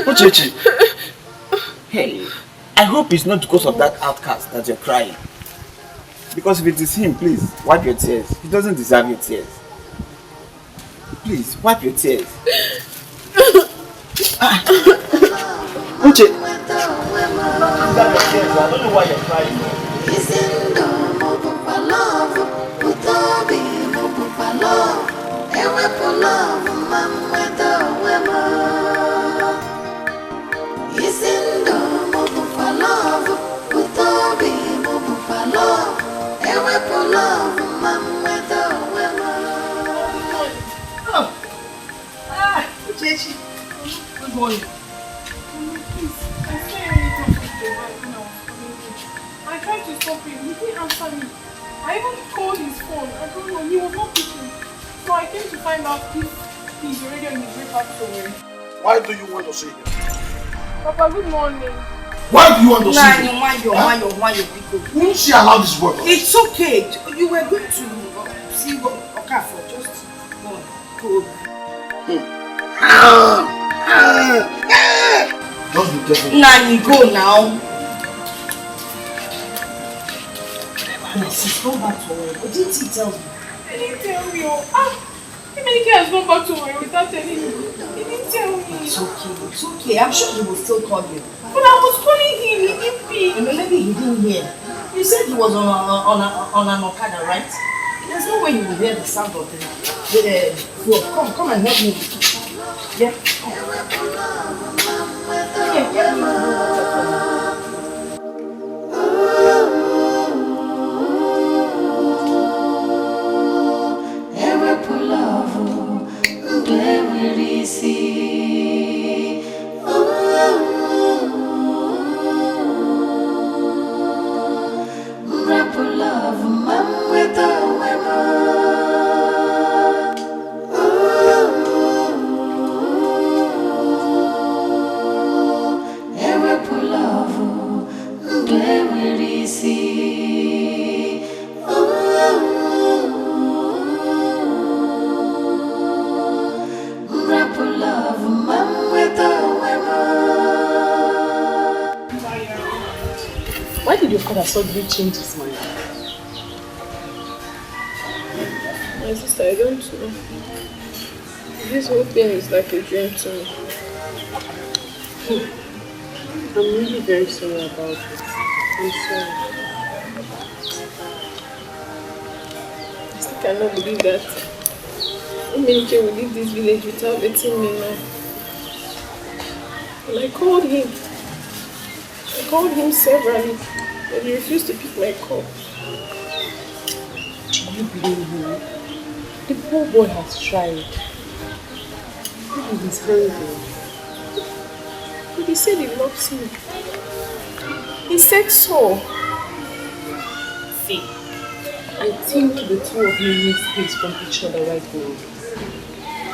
Uchechi, hey, I hope it's not because of that outcast that you're crying. Because if it is him, please, wipe your tears. He doesn't deserve your tears. Please, wipe your tears. Uche, wipe your tears. I don't know why you're crying. Good morning. Please, I said I need to speak to him right now. I tried to stop him. He didn't answer me. I even called his phone. I don't know. He was not picking. So I came to find out if he's already on his way back somewhere. Why do you want to see him? Papa, good morning. Why do you want to see him? Won't she allow this boy? It's okay. You were going to see what Okafor. Just go on. Go. Just be careful. Nani, go now. Sis, go back to work. What didn't he tell me? He didn't tell me. How many has gone back to work without telling me? He didn't tell me. It's okay. I'm sure he will still call you. But I was calling him, he didn't pick. Maybe he didn't hear. You said he was on an Okada, right? There's no way you will hear the sound of the floor. Come and help me. Yeah. Yeah, get me the water for me. Why did your father suddenly change his mind? My sister, I don't know. This whole thing is like a dream to me. I'm really very sorry about it. I'm sorry. I still cannot believe that Umenike will leave this village without letting me know. And I called him. I called him severally, but he refused to pick my call. Do you blame him? The poor boy has tried. Maybe he's hungry. But he said he loves me. He said so. See, I think the two of you need space from each other right now.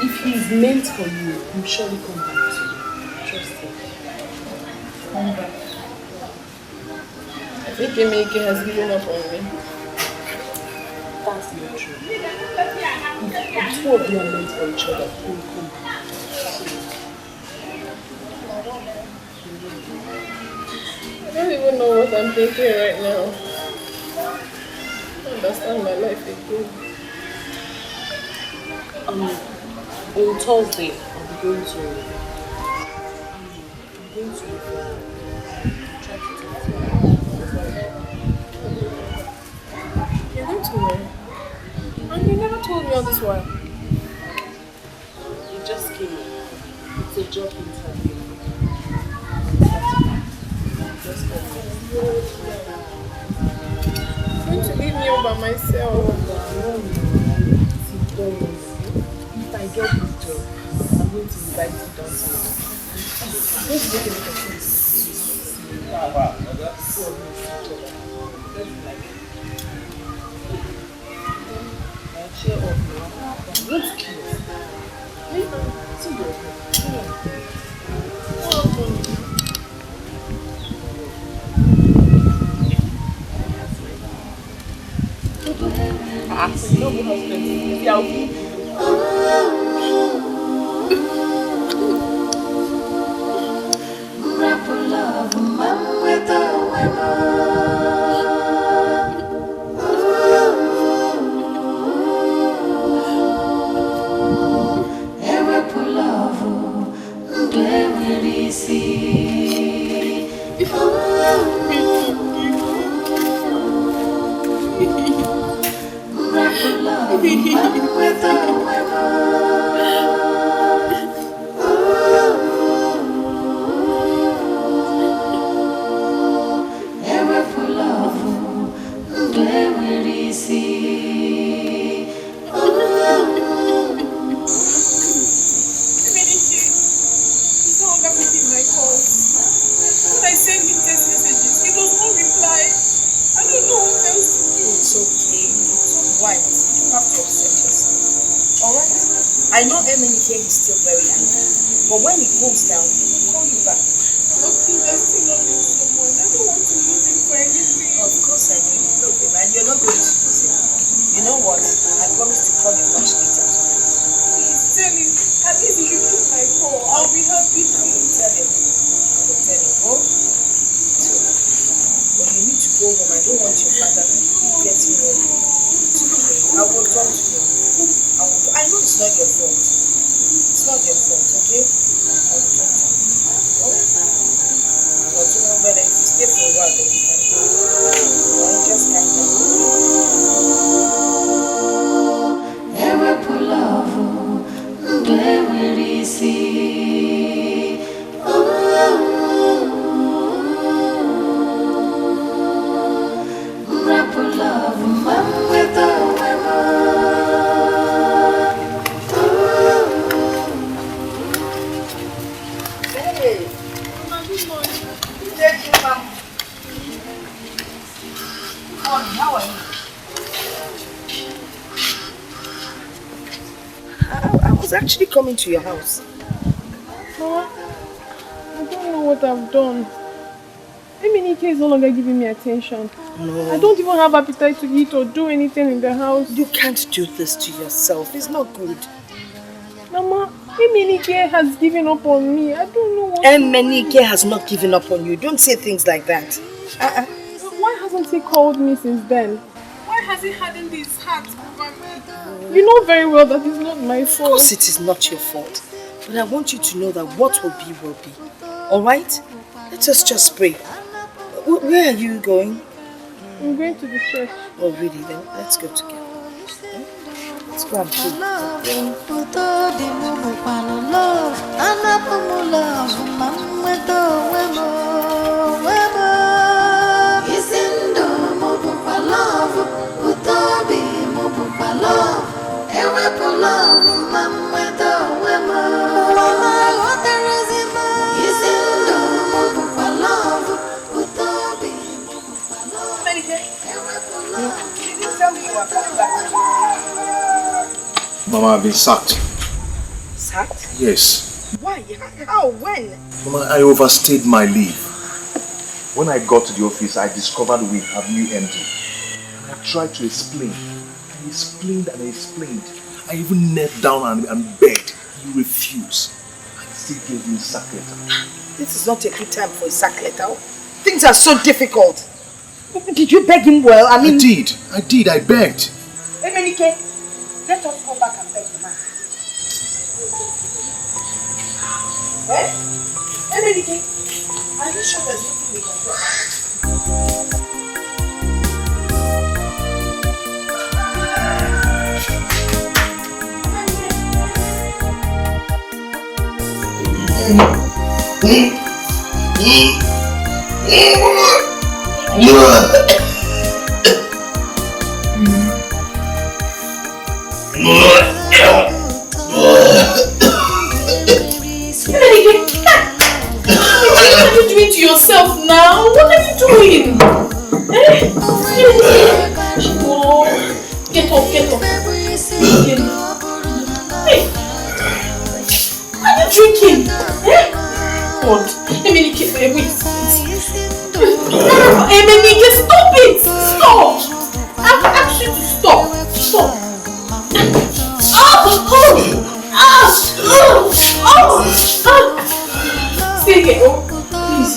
If he's meant for you, he'll surely come back to you. Trust him. Come back. I think Umenike has given up on me. That's not true. If the two of you are meant for each other, he will come back. I don't even know what I'm thinking right now. I don't understand my life again. On Thursday, I'll be going to try to talk to you. You're going to where? And you never told me all this while. You just came in. It's a job interview. Just come You're going to leave me all by myself. If I get this job, I'm going to invite you down to it. Let's make a little things. Cheer up now. What's cute? See your head. No good husband. Yeah, okay. I know Umenike is still very angry, but when he cools down, he'll call you back. But please, I still love him so much. I don't want to lose him for anything. Of course I know you love him, and you're not going to lose him. You know what? I promise to call you much later tonight. Please, tell him. At least he should pick my call. I'll be happy. I will tell him. Oh? But you need to go home. I don't want your father getting worried. I will talk to him. I know it's not your fault. It's not your fault, okay? I will talk to you. Thank you, Mom. How are you? I was actually coming to your house. Mama, I don't know what I've done. Eminike is no longer giving me attention. No. I don't even have appetite to eat or do anything in the house. You can't do this to yourself. It's not good. Mama, Eminike has given up on me. I don't know what. Eminike has not given up on you. Don't say things like that. Why hasn't he called me since then? Why has he hardened his heart over me? You know very well that it's not my fault. Of course it is not your fault. But I want you to know that what will be, will be. Alright? Let us just pray. Where are you going? I'm going to the church. Oh really? Then let's go together. Let's go and pray. Mama, I've been sacked. Sacked? Yes. Why? How? When? Mama, I overstayed my leave. When I got to the office, I discovered we have new MD. I tried to explain. I explained and I explained. I even knelt down and begged. You refused. I still gave you a sack letter. This is not a good time for a sack letter. Things are so difficult. Did you beg him well? I did. I begged. Emenike, let us go back and beg the man. Eh? Emenike, are you sure there's nothing we can do? What are you doing to yourself now? What are you doing? Oh, get up. Hey, what are you drinking? God, Emenike, wait. Emenike, stop it! Stop! I've asked you to stop. Stop. Stay here. Oh, please.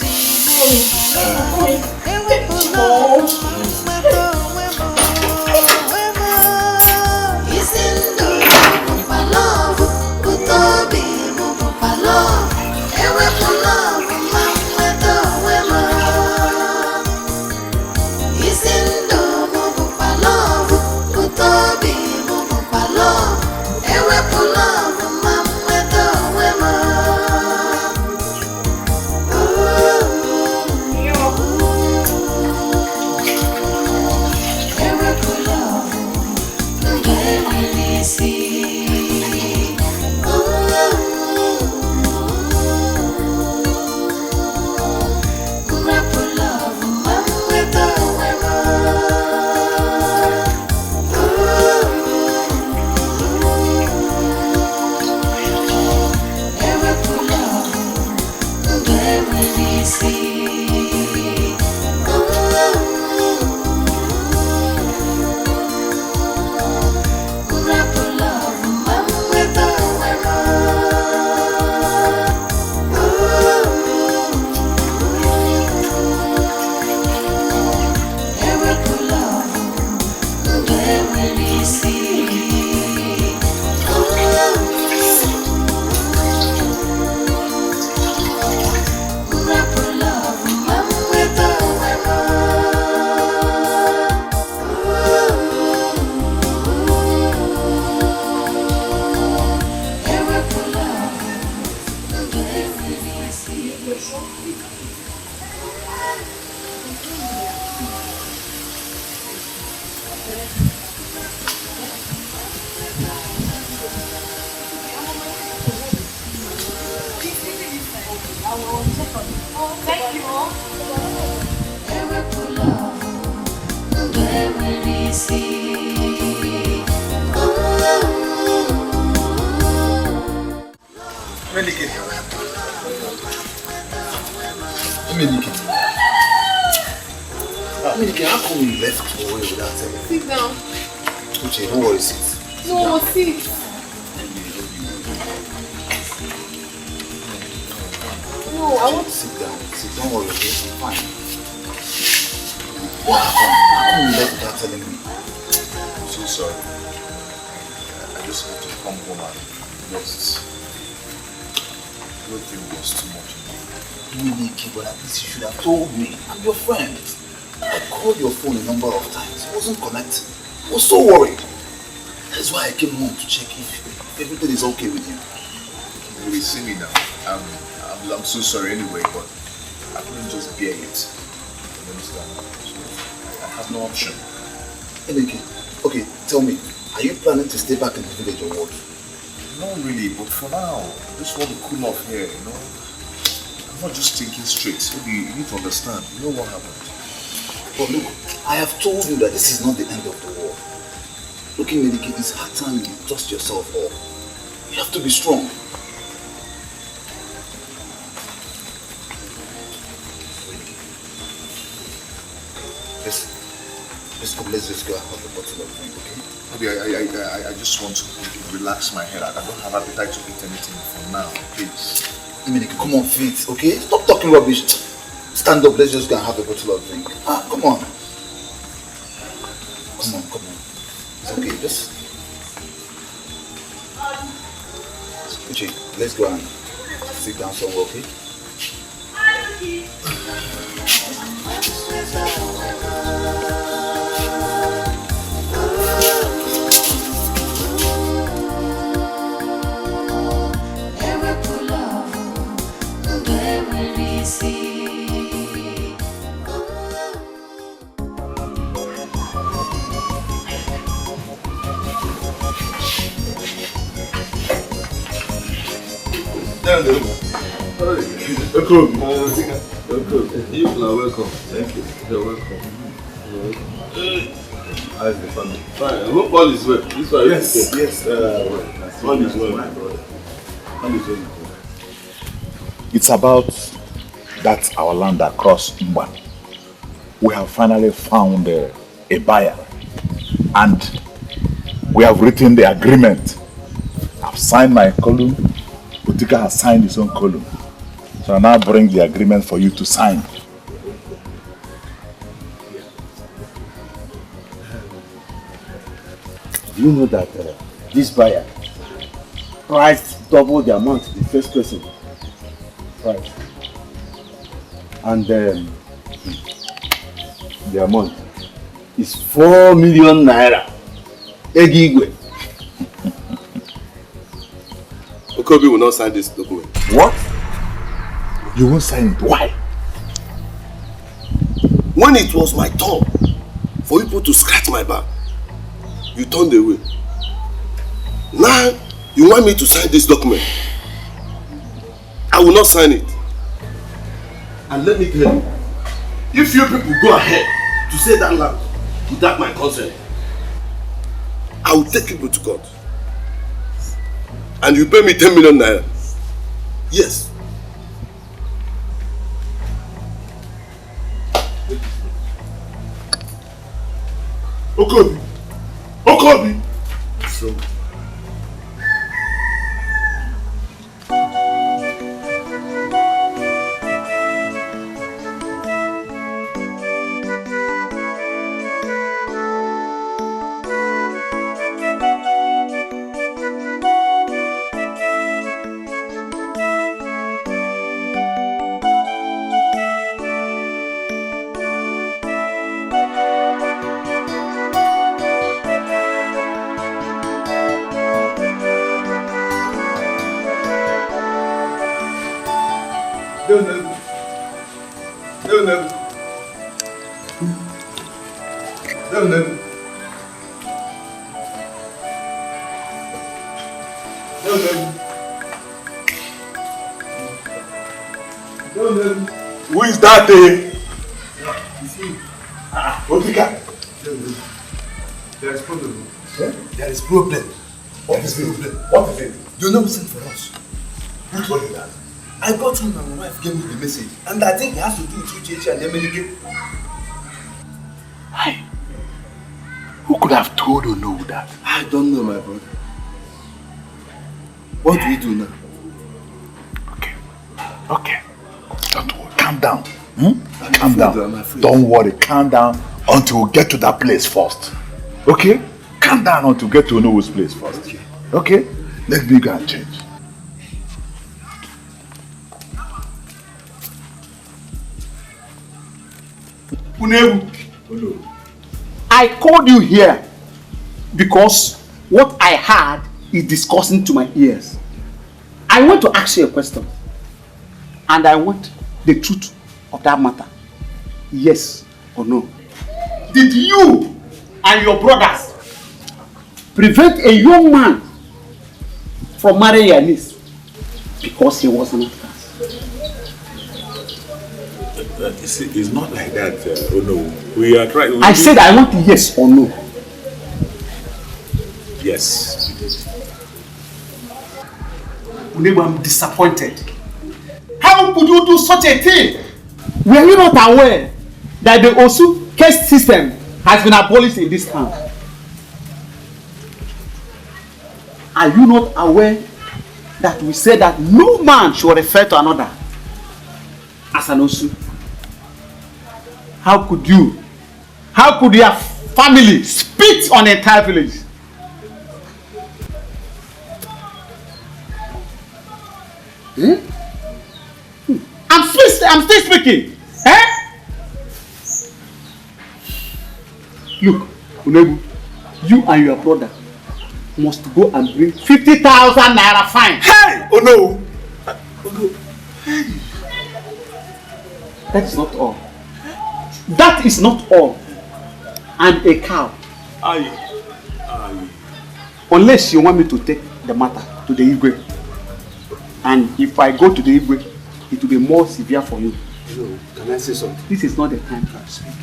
Thank you. How come you left away without telling me? Sit down. Uche, don't worry, sit. No, sit. No, I want to sit down. Sit, don't worry, okay? I'm fine. What happened? How come you left without telling me? I'm so sorry. I just had to come home and rest. Everything was too much. Nikki, but at least you should have told me. I'm your friend. I called your phone a number of times. It wasn't connecting. I was so worried. That's why I came home to check if everything is okay with you. You will see me now. I'm so sorry anyway, but I couldn't just bear it. You understand? So I have no option. Nikki, okay, tell me, are you planning to stay back in the village or what? Not really, but for now, I just want to cool off here, you know? I'm not just thinking straight. Maybe you need to understand. You know what happened? But look, I have told you that this is not the end of the war. Looking Mediki, it's hard time you dust yourself off. You have to be strong. Let's go, let's just go and have a bottle of drink, okay? Maybe I just want to relax my head. I don't have appetite to eat anything for now, please. Mediki, come on, feet, okay? Stop talking rubbish. Stand up, let's just go and have a bottle of drink. Ah, come on. Come on. It's okay, just... Uche, let's go and sit down somewhere, okay? Welcome. You are welcome. Thank you. You're welcome. How's the family? Fine. I hope all is well. This one yes. All is well, my brother. All is well. It's about that our land across Mba. We have finally found a buyer, and we have written the agreement. I've signed my column. Utika has signed his own column. So I now bring the agreement for you to sign. Do you know that this buyer priced double the amount the first person priced? And the amount is 4 million naira. Egigwe. Okobi will not sign this document. What? You won't sign it? Why? When it was my turn for people to scratch my back, you turned away. Now you want me to sign this document? I will not sign it. And let me tell you, if you people go ahead to say that land without my consent, I will take people to court. And you pay me 10 million naira. Yes. Okobi. Okobi. So. Who is that? Otika? There is problem. Eh? There is problem. What is it? What is it? You know who sent for us? Who told you that? I got him and my wife gave me the message. And I think it has to do with UGH and Emenike. Hi. Who could have told Ono that? I don't know, my brother. What do we do now? Okay. Don't worry. Calm down. Calm down. Don't worry. Calm down until we get to that place first. Okay? Calm down until we get to Ono's place first. Okay? Let me go and change. I called you here because what I heard is disgusting to my ears. I want to ask you a question, and I want the truth of that matter. Yes or no? Did you and your brothers prevent a young man from marrying your niece because he was an outcast? It's not like that. Oh no, we are trying. I said I want yes or no. Yes. I'm disappointed. How could you do such a thing? Were you not aware that the Osu caste system has been abolished in this town? Are you not aware that we said that no man should refer to another as an Osu? How could your family spit on the entire village? I'm still speaking. Look, Unebu, you and your brother must go and bring 50,000 naira fine. Hey! Oh no! Oh no! Hey! That is not all. That is not all. And a cow. Aye. Unless you want me to take the matter to the Igwe. And if I go to the Igwe, it will be more severe for you. No, can I say something? This is not the time to speak.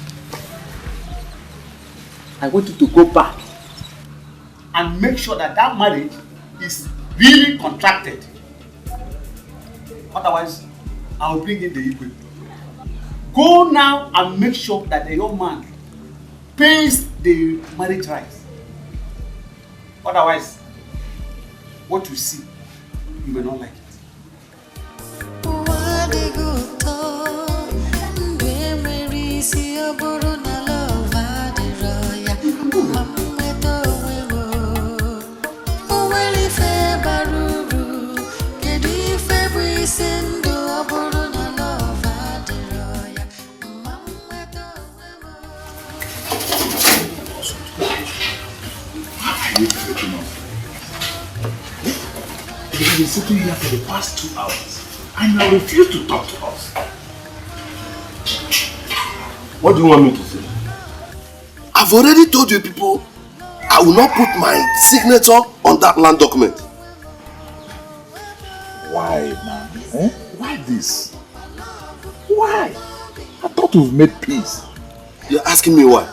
I want you to go back and make sure that that marriage is really contracted. Otherwise, I will bring in the Igwe. Go now and make sure that the young man pays the marriage rights. Otherwise, what you see, you may not like it. You've been sitting here for the past 2 hours and you refuse to talk to us. What do you want me to say? I've already told you people I will not put my signature on that land document. Why, man? Why this? Why? I thought we've made peace. You're asking me why?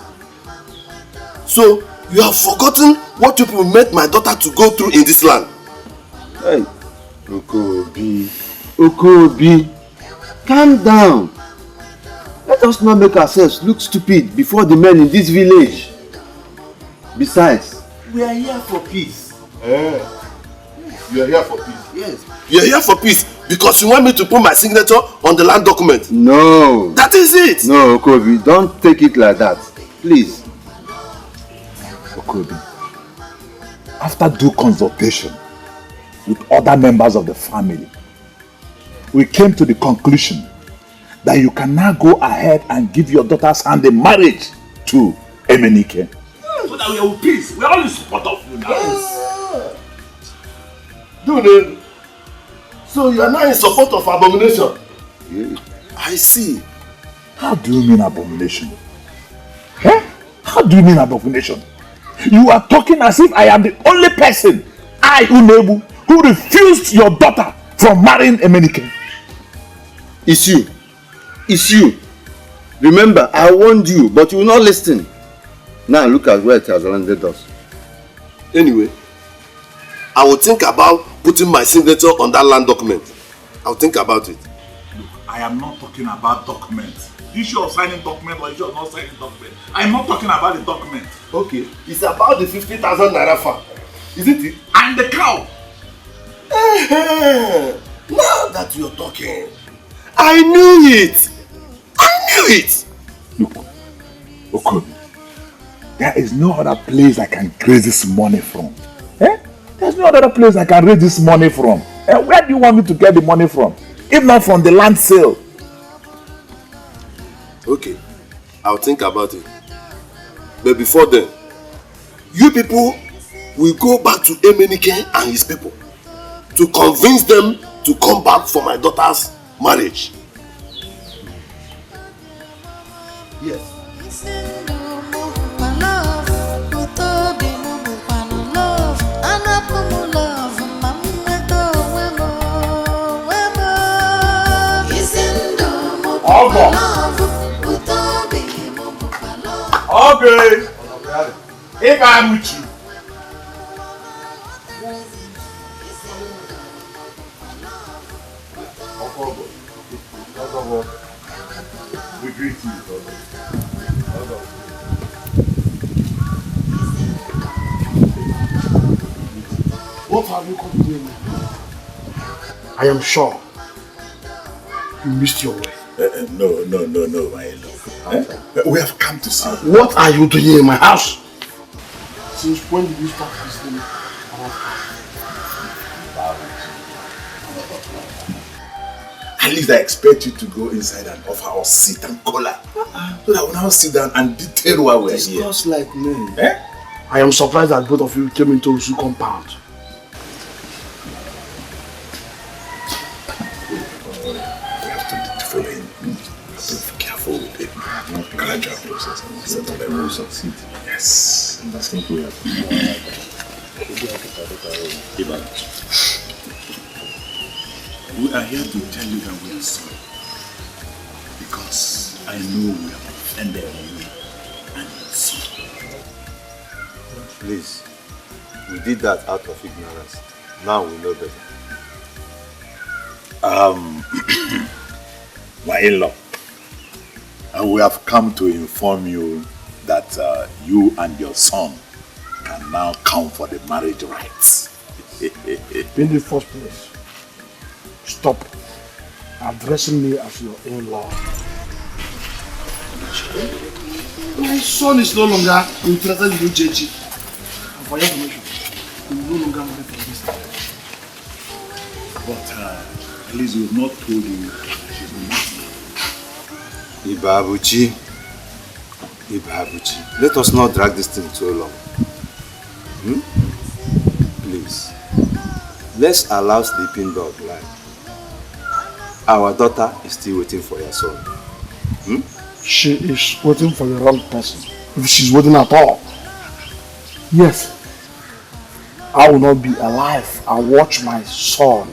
So, you have forgotten what people made my daughter to go through in this land. Hey, Okobi, calm down. Let us not make ourselves look stupid before the men in this village. Besides, we are here for peace. You are here for peace? Yes. You are here for peace because you want me to put my signature on the land document? No. That is it. No, Okobi, don't take it like that. Please. Okobi, after due consultation with other members of the family, we came to the conclusion that you can now go ahead and give your daughter's hand in marriage to Emenike. So that we are with peace. We are all in support of you now. Yes. Dude, so you are now in support of abomination? Yeah. I see. How do you mean abomination? How do you mean abomination? You are talking as if I am the only person, I, Unebu, who refused your daughter from marrying Emenike. It's you. It's you. Remember, I warned you, but you will not listen. Now look at where it has landed us. Anyway, I will think about putting my signature on that land document. I'll think about it. Look, I am not talking about documents. The issue of signing document or issue of not signing document. I'm not talking about the document. Okay, it's about the 50,000 naira farm, isn't it? And the cow. Now that you're talking, I knew it. Look, Okobi, there is no other place I can raise this money from. There's no other place I can raise this money from. Where do you want me to get the money from? If not from the land sale. Okay, I'll think about it. But before then, you people will go back to Emenike and his people to convince them to come back for my daughter's marriage. Yes. Okay. If I'm with you. We greet you. What have you come doing? I am sure you missed your way. No, my love. We have come to see. What are you doing in my house? Since when did you start listening? At least I expect you to go inside and offer us seat and collar. So that we'll now sit down and detail why we're here. Discuss like men. I am surprised that both of you came into Usu compound. We have to do the following. Be careful with it. Gradual process. Settle the rules of seat. Yes. And I think we have to We are here to tell you that we are sorry. Because I know we have offended you and your son. Please, we did that out of ignorance. Now we know better. My in-law, and we have come to inform you that you and your son can now come for the marriage rites. In the first place, stop addressing me as your in-law. My son is no longer interested in you, Jeji. And for your information, he will no longer marry from this time. But at least we have not told you she's not. Ibabuchi, let us not drag this thing too long. Please, let's allow sleeping dog lie. Our daughter is still waiting for your son. She is waiting for the wrong person. If she's waiting at all. Yes. I will not be alive and watch my son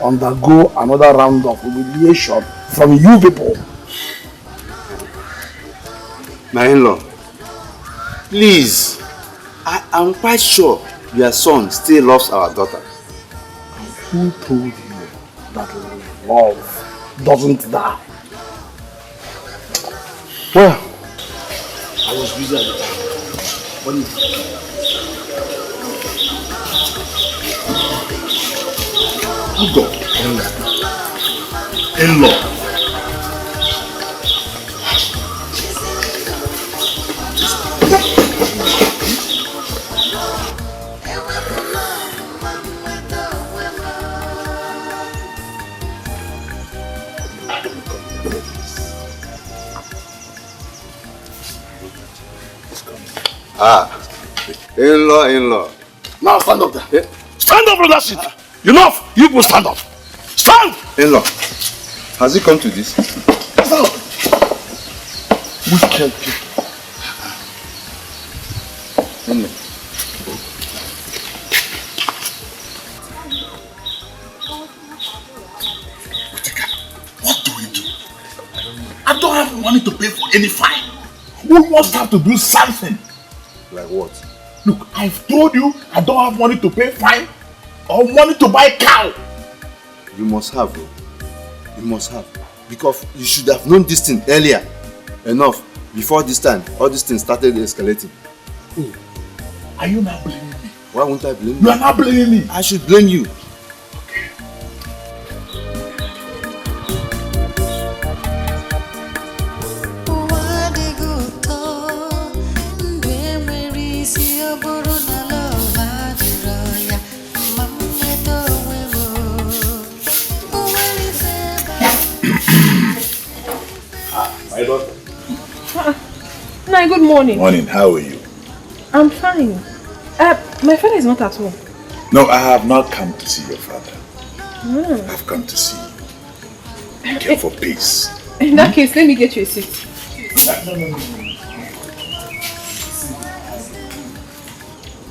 undergo another round of humiliation from you people. My in-law, please, I am quite sure your son still loves our daughter. Who told you that love doesn't die? Well, I was busy at the time. When you go, in-law. In-law. Now stand up there. Yeah. Stand up from that seat. Enough. You will stand up. Stand. In-law, has he come to this? Stand up. Wicked people. In-law. What do we do? I don't have money to pay for any fine. We must have to do something. Like what? Look, I've told you I don't have money to pay fine or money to buy cow. You must have, bro. You must have. Because you should have known this thing earlier. Enough. Before this time, all these things started escalating. Oh, are you not blaming me? Why won't I blame you? You are not blaming me. I should blame you. My daughter. Hi, good morning. Morning, how are you? I'm fine. My father is not at home. No, I have not come to see your father. I've come to see you. Care for peace. In that case, let me get you a seat. No.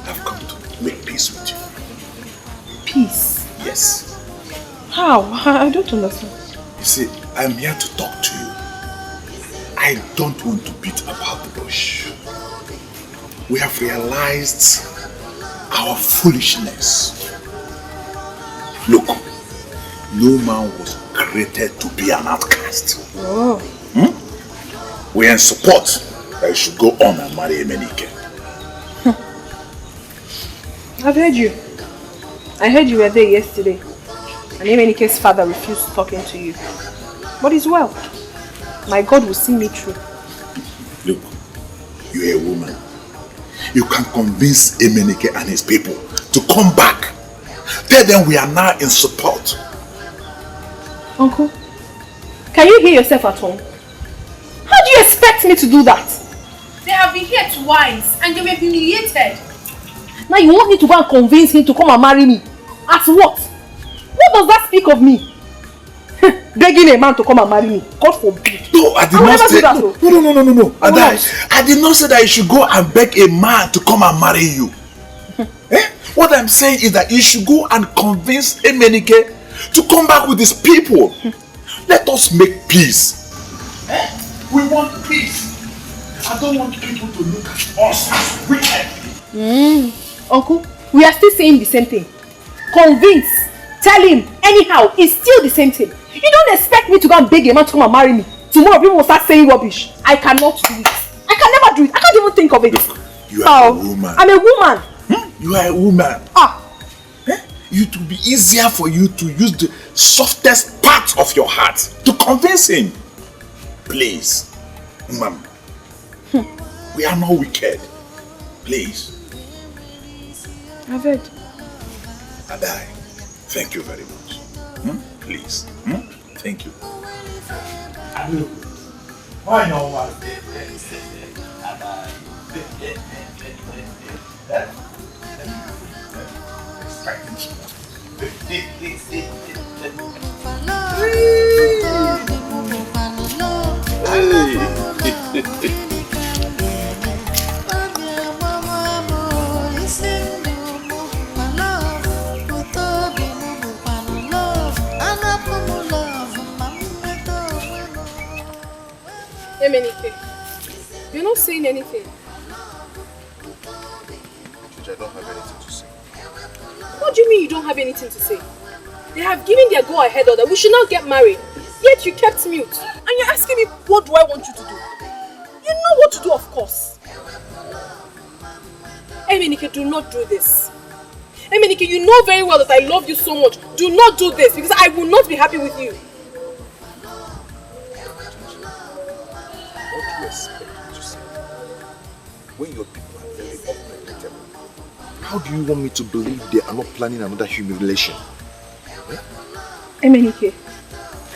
I've come to make peace with you. Peace? Yes. How? I don't understand. You see, I'm here to talk to you. I don't want to beat about the bush. We have realized our foolishness. Look, no man was created to be an outcast. Oh. We are in support that you should go on and marry Emenike. I've heard you. I heard you were there yesterday. And Emenike's father refused talking to you. But it's well. My God will see me through. Look, you're a woman. You can convince Emenike and his people to come back. Tell them we are now in support. Uncle, can you hear yourself at home? How do you expect me to do that? They have been here twice and they were humiliated. Now you want me to go and convince him to come and marry me? At what? What does that speak of me? Begging a man to come and marry me. God forbid. No, I did not say that. No. I did not say that you should go and beg a man to come and marry you. What I'm saying is that you should go and convince Emenike to come back with his people. Let us make peace. We want peace. I don't want people to look at us as wicked. Uncle, we are still saying the same thing. Convince. Tell him. Anyhow, it's still the same thing. You don't expect me to go and beg a man to come and marry me. Tomorrow people will start saying rubbish. I cannot do it. I can never do it. I can't even think of it. Look, you are a woman. I'm a woman. You are a woman. It will be easier for you to use the softest part of your heart to convince him. Please, ma'am. We are not wicked. Please. I've heard. Adai, thank you very much. Please. Thank you. Why no one? Emenike, you're not saying anything. I don't have anything to say. What do you mean you don't have anything to say? They have given their go-ahead order. We should not get married. Yet you kept mute. And you're asking me, what do I want you to do? You know what to do, of course. Emenike, do not do this. Emenike, you know very well that I love you so much. Do not do this because I will not be happy with you. What do you expect me to say? When your people are very unpredictable, how do you want me to believe they are not planning another humiliation? Emenike,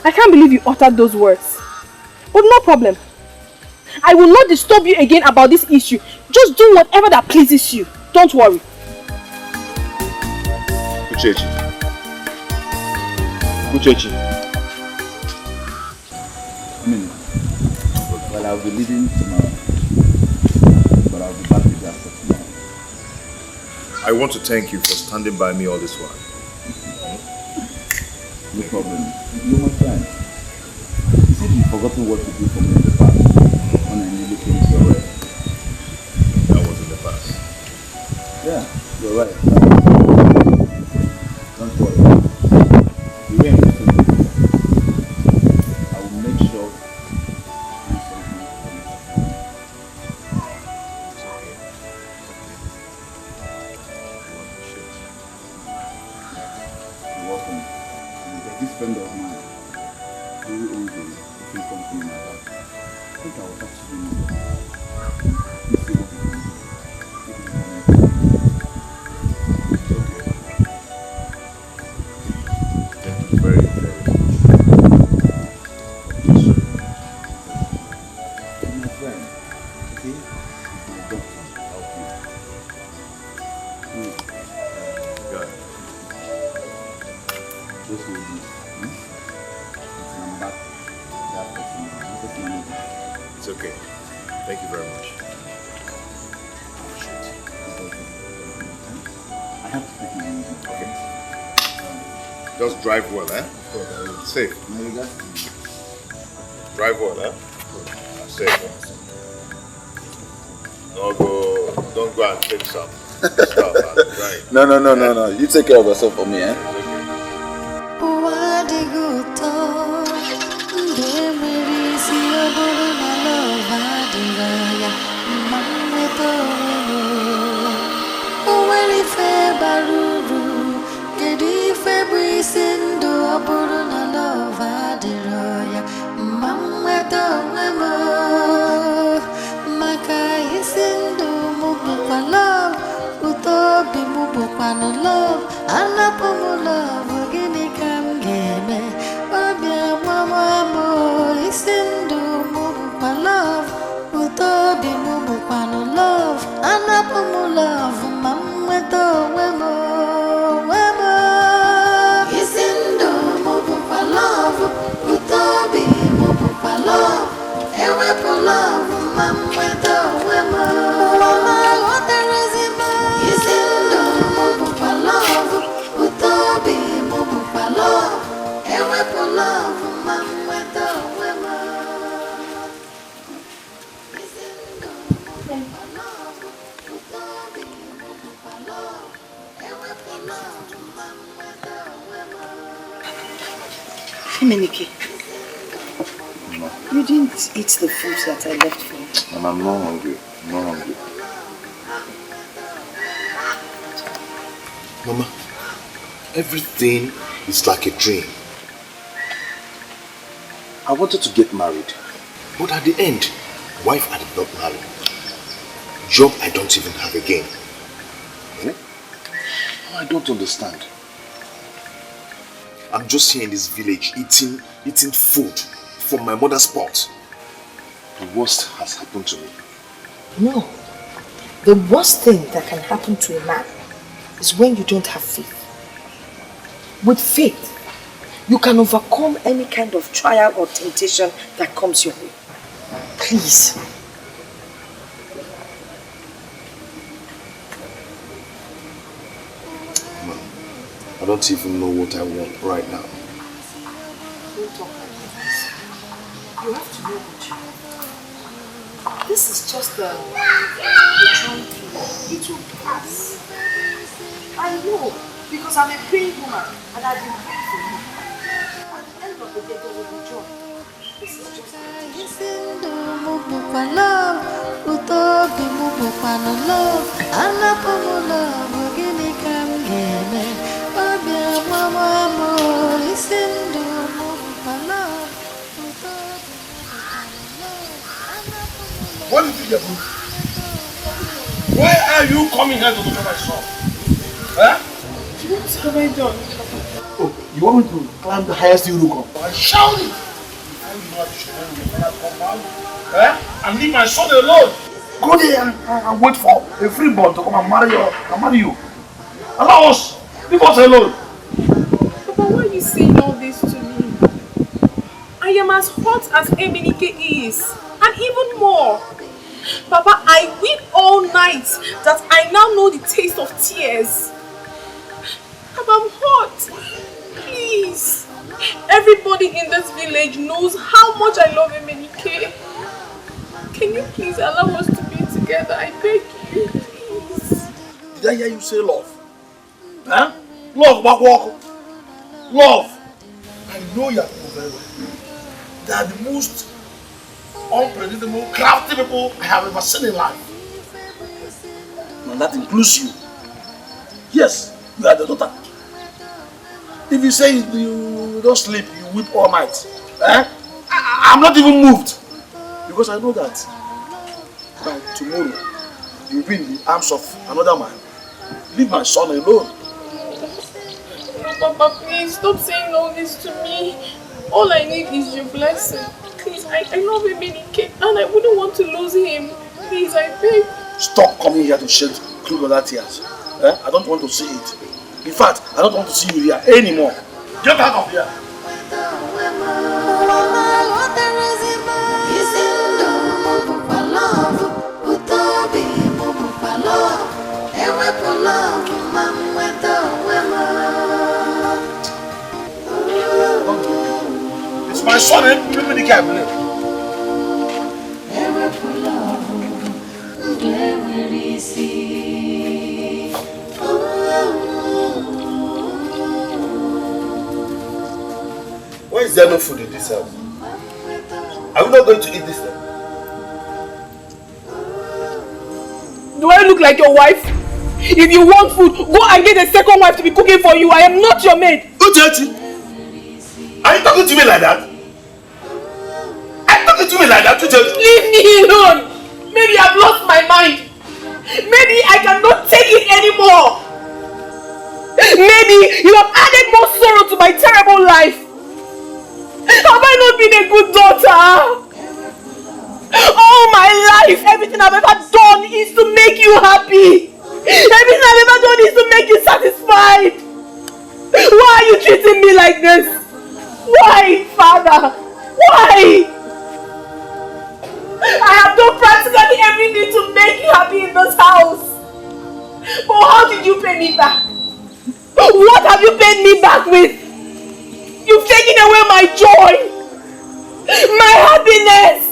I can't believe you uttered those words. But no problem. I will not disturb you again about this issue. Just do whatever that pleases you. Don't worry. Uchechi. Uchechi. Well, I'll be leaving tomorrow. But I'll be back with you after tomorrow. I want to thank you for standing by me all this while. No problem. You're my friend. You said you've forgotten what you did for me in the past when I nearly came to your way. That was in the past. friend of mine who owns a different company in my house. I think I will talk to him. Let's see what he can do. Thank you very, very much. My friend, okay, is my doctor. God. Just hold this. Until I'm back. That person. It's okay. Thank you very much. I have to take my music. Okay. Just drive well, eh? Safe. No, you got to. Drive well, eh? Safe. Don't go and take some stuff and drive. No. You take care of yourself for me, eh? Miniki, you didn't eat the food that I left for you. And I'm not hungry. I'm not hungry. Mama, everything is like a dream. I wanted to get married, but at the end, wife I did not marry. Job I don't even have again. I don't understand. I'm just here in this village eating food from my mother's pot. The worst has happened to me. No. The worst thing that can happen to a man is when you don't have faith. With faith, you can overcome any kind of trial or temptation that comes your way. Please. I don't even know what I want right now. Don't talk like this. You have to know what you want. This is just the trying period. It will pass. I know, because I'm a praying woman and I've been praying for you. At the end of the day, there will be joy. This is just What did you get? Why are you coming here to look at my son? Huh? What have I done? Oh, you want me to climb the highest hill you can? I shout it! I know how to shout it. And leave my son alone. Go there and wait for a freeborn to come and marry you. Allow us! Leave us alone. Papa, why are you saying all this to me? I am as hot as Emenike is. And even more. Papa, I weep all night that I now know the taste of tears. Papa, I'm hot. Please. Everybody in this village knows how much I love Emenike. Can you please allow us to be together? I beg you, please. Did I hear you say love? Huh? Love, walk. Love. I know you are very well. They are the most unpredictable, crafty people I have ever seen in life. And that includes you. Yes, you are the daughter. If you say you don't sleep, you weep all night. Eh? I'm not even moved. Because I know that by tomorrow, you'll be in the arms of another man. Leave my son alone. No, Papa, please stop saying all this to me. All I need is your blessing. Please, I love him and I wouldn't want to lose him. Please, I beg. Stop coming here to shed crocodile tears. Eh? I don't want to see it. In fact, I don't want to see you here anymore. Get out of here. It's my son, remember the guy, believe. Why is there no food in this house? Are we not going to eat this time? Do I look like your wife? If you want food, go and get a second wife to be cooking for you. I am not your maid. Uchechi, are you talking to me like that? Are you talking to me like that, Uchechi? Leave me alone. Maybe I've lost my mind. Maybe I cannot take it anymore. Maybe you have added more sorrow to my terrible life. Have I not been a good daughter? All my life, everything I've ever done is to make you happy. Everything I've ever done is to make you satisfied. Why are you treating me like this? Why, Father? Why? I have done practically everything to make you happy in this house. But how did you pay me back? What have you paid me back with? You've taken away my joy, my happiness.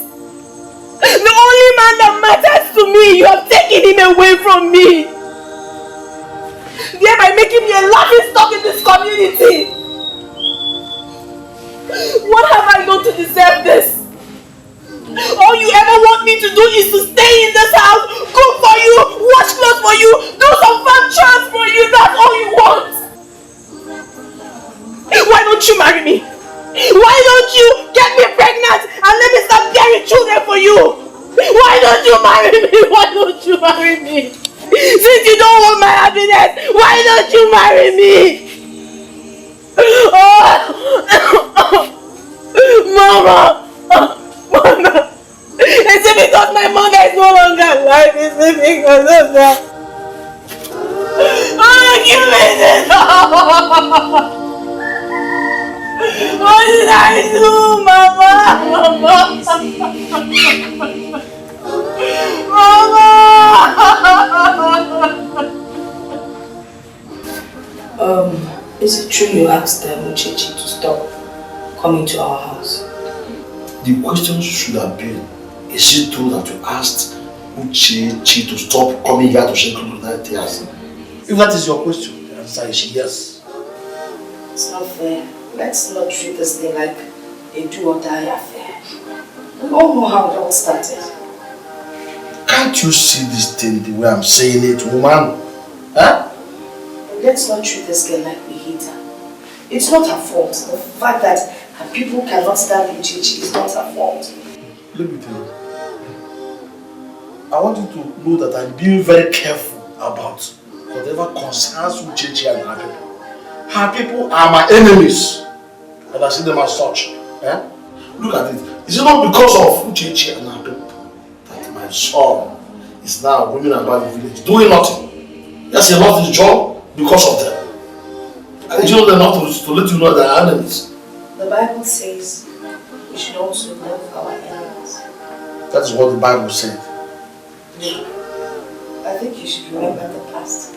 The only man that matters to me, you have taken him away from me. Thereby making me a laughing stock in this community. What have I done to deserve this? All you ever want me to do is to stay in this house, cook for you, wash clothes for you, do some fun chores for you. That's all you want. Why don't you marry me? Why don't you get me pregnant and let me start bearing children for you? Why don't you marry me? Why don't you marry me? Since you don't want my happiness, why don't you marry me? Mama! Mama! Is it because my mother is no longer alive? Is it because of that? Give me this! What did I do, Mama? Is it true you asked Uchechi to stop coming to our house? The question should have been, is it true that you asked Uchechi to stop coming here to shed crocodile tears? If that is your question, the answer is yes. It's not fair. Let's not treat this thing like a do or die affair. We all know how it all started. Can't you see this thing the way I'm saying it, woman? Huh? Let's not treat this girl like we hate her. It's not her fault. The fact that her people cannot stand Uchechi is not her fault. Let me tell you. I want you to know that I'm being very careful about whatever concerns Uchechi and her people. Her people are my enemies. And I see them as such. Eh? Look at it. Is it not because of Uchechi and her people that my son is now roaming about the village doing nothing? Yes, he lost his job because of them. And you know they're not to let you know they're enemies. The Bible says we should also love our enemies. That is what the Bible said. Look, I think you should remember the past.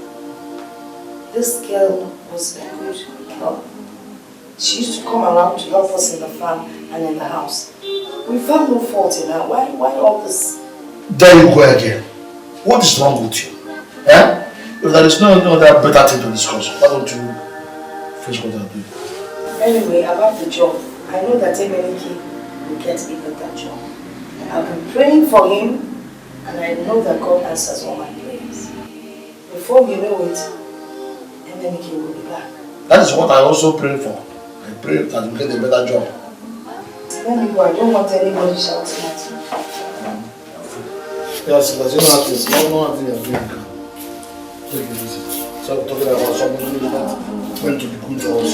This girl was a good girl. She used to come around to help us in the farm and in the house. We found no fault in her. Why all this? There you go again. What is wrong with you? Eh? If there is no other better thing to discuss, why don't you finish what I'm doing? Anyway, about the job, I know that Emeliki will get a better job. I've been praying for him, and I know that God answers all my prayers. Before you know it, Emeliki will be back. That is what I also pray for. I pray that you get a better job. Let me go. I don't want anybody shouting at me. Yes, because you know how things are doing. Take it easy. So we're talking about somebody that went to be good to us.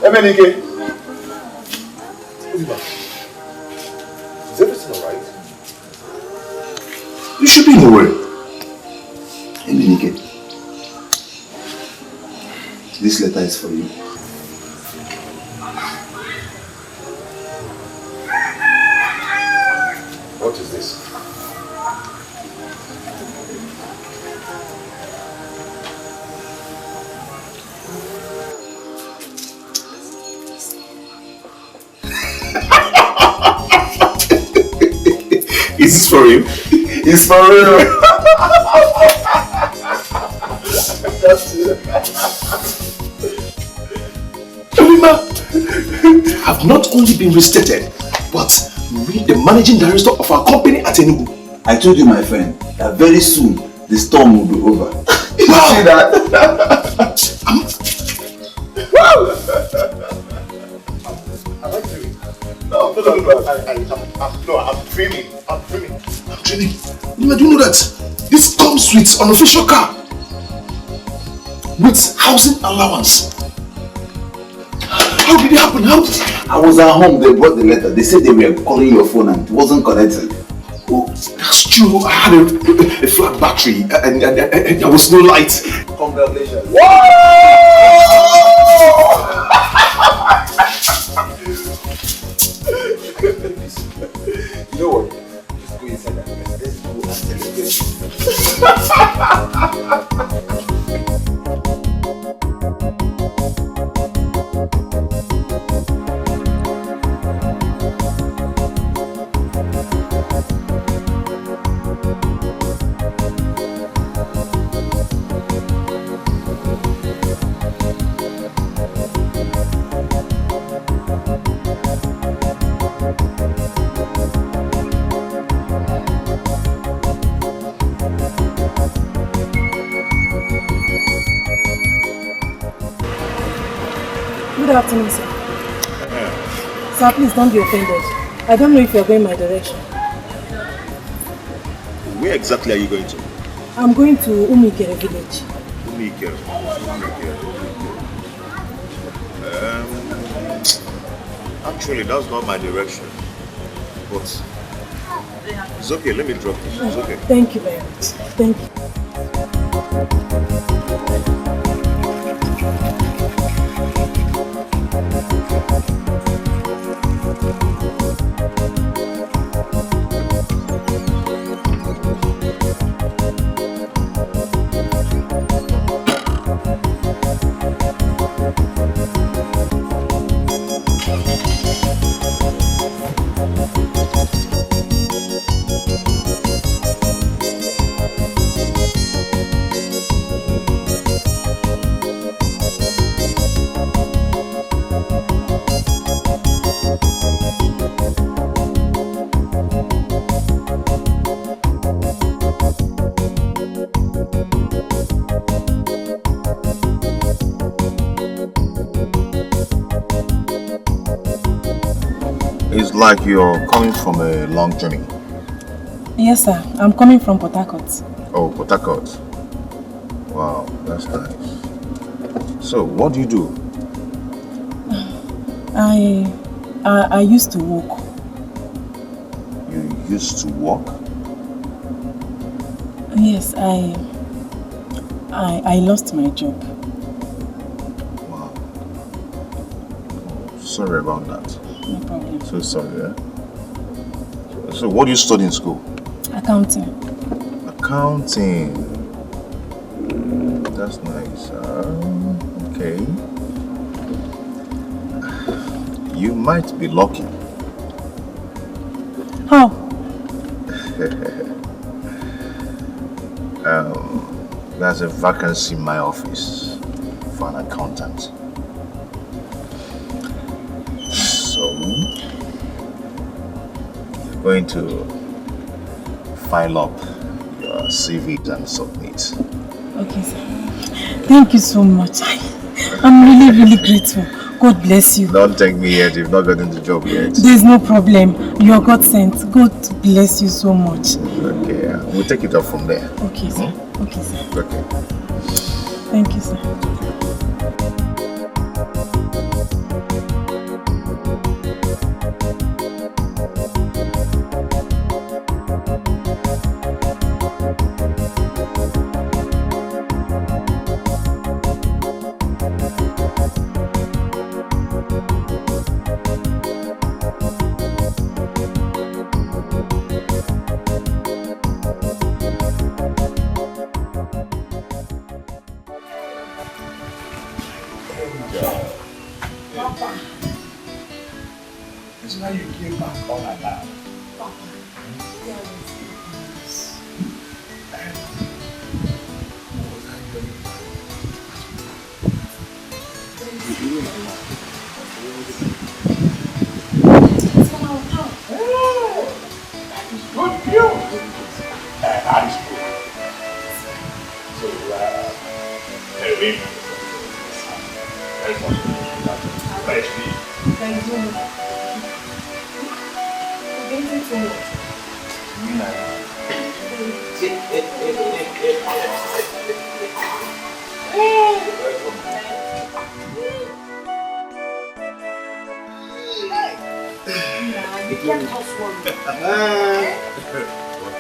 Emenike. Oliver, is everything alright? You should be in a worry. Emenike, this letter is for you. What is this? Is this for you? It's for real. That's it. I've not only been restated, but meet the managing director of our company at Enugu. I told you, my friend, that very soon the storm will be over. You see that? Am I dreaming? No, I'm dreaming. I'm dreaming. Do you know that this comes with an official car? With housing allowance. How did it happen? How did it happen? I was at home, they brought the letter. They said they were calling your phone and it wasn't connected. Oh, that's true. I had a flat battery and there was no light. Congratulations. Whoa! You know what? Just go inside and let's go and celebrate. Good afternoon, sir. Sir, please don't be offended. I don't know if you're going my direction. Where exactly are you going to? I'm going to Umikere village. Umikere. Actually, that's not my direction. But it's okay, let me drop this. It's okay. Thank you very much. Thank you. It's like you're coming from a long journey. Yes, sir. I'm coming from Port Harcourt. Oh, Port Harcourt. Wow, that's nice. So, what do you do? I used to walk. You used to walk? Yes, I lost my job. Wow. Oh, sorry about that. No problem. So sorry, eh? So what do you study in school? Accounting. Accounting. That's nice. Okay. You might be lucky. How? There's a vacancy in my office for an accountant. So, you're going to file up your CVs and submit. Okay, sir. Thank you so much. I'm really, really grateful. God bless you. Don't thank me yet. You've not gotten the job yet. There's no problem. You are God sent. God bless you so much. Okay, we'll take it up from there. Okay, sir. Okay, sir. Okay. Thank you, sir.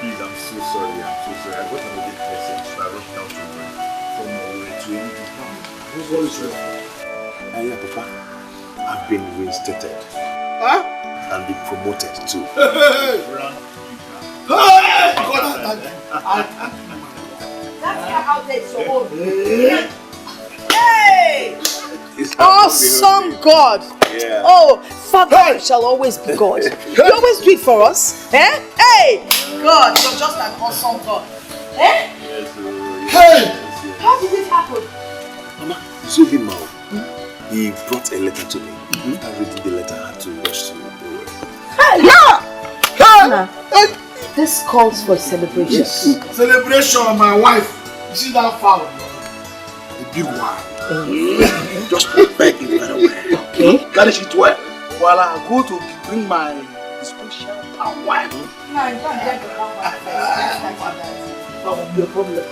Please, I'm so sorry. I got another person, so I rushed down to from Nollywood to anything. What is wrong? Yeah, Papa, I've been reinstated. Huh? And been promoted too. Hey! God, I thank you. That's how outdated your own. Hey! Awesome God! Yeah. Oh, Father shall always be God. You always do it for us. Eh? Hey! God, you're just an awesome God. Eh? Yes, Hey! How did it happen? Mama, you saw him now. He brought a letter to me. And reading the letter, I had to rush to the way. This calls for celebration. Yes. Celebration of my wife. You see that fowl? The big one. Just prepare it very well. Okay. Garnish it well. While I go to bring my special palm wine. No, you can't get the palm wine first. That will be a problem.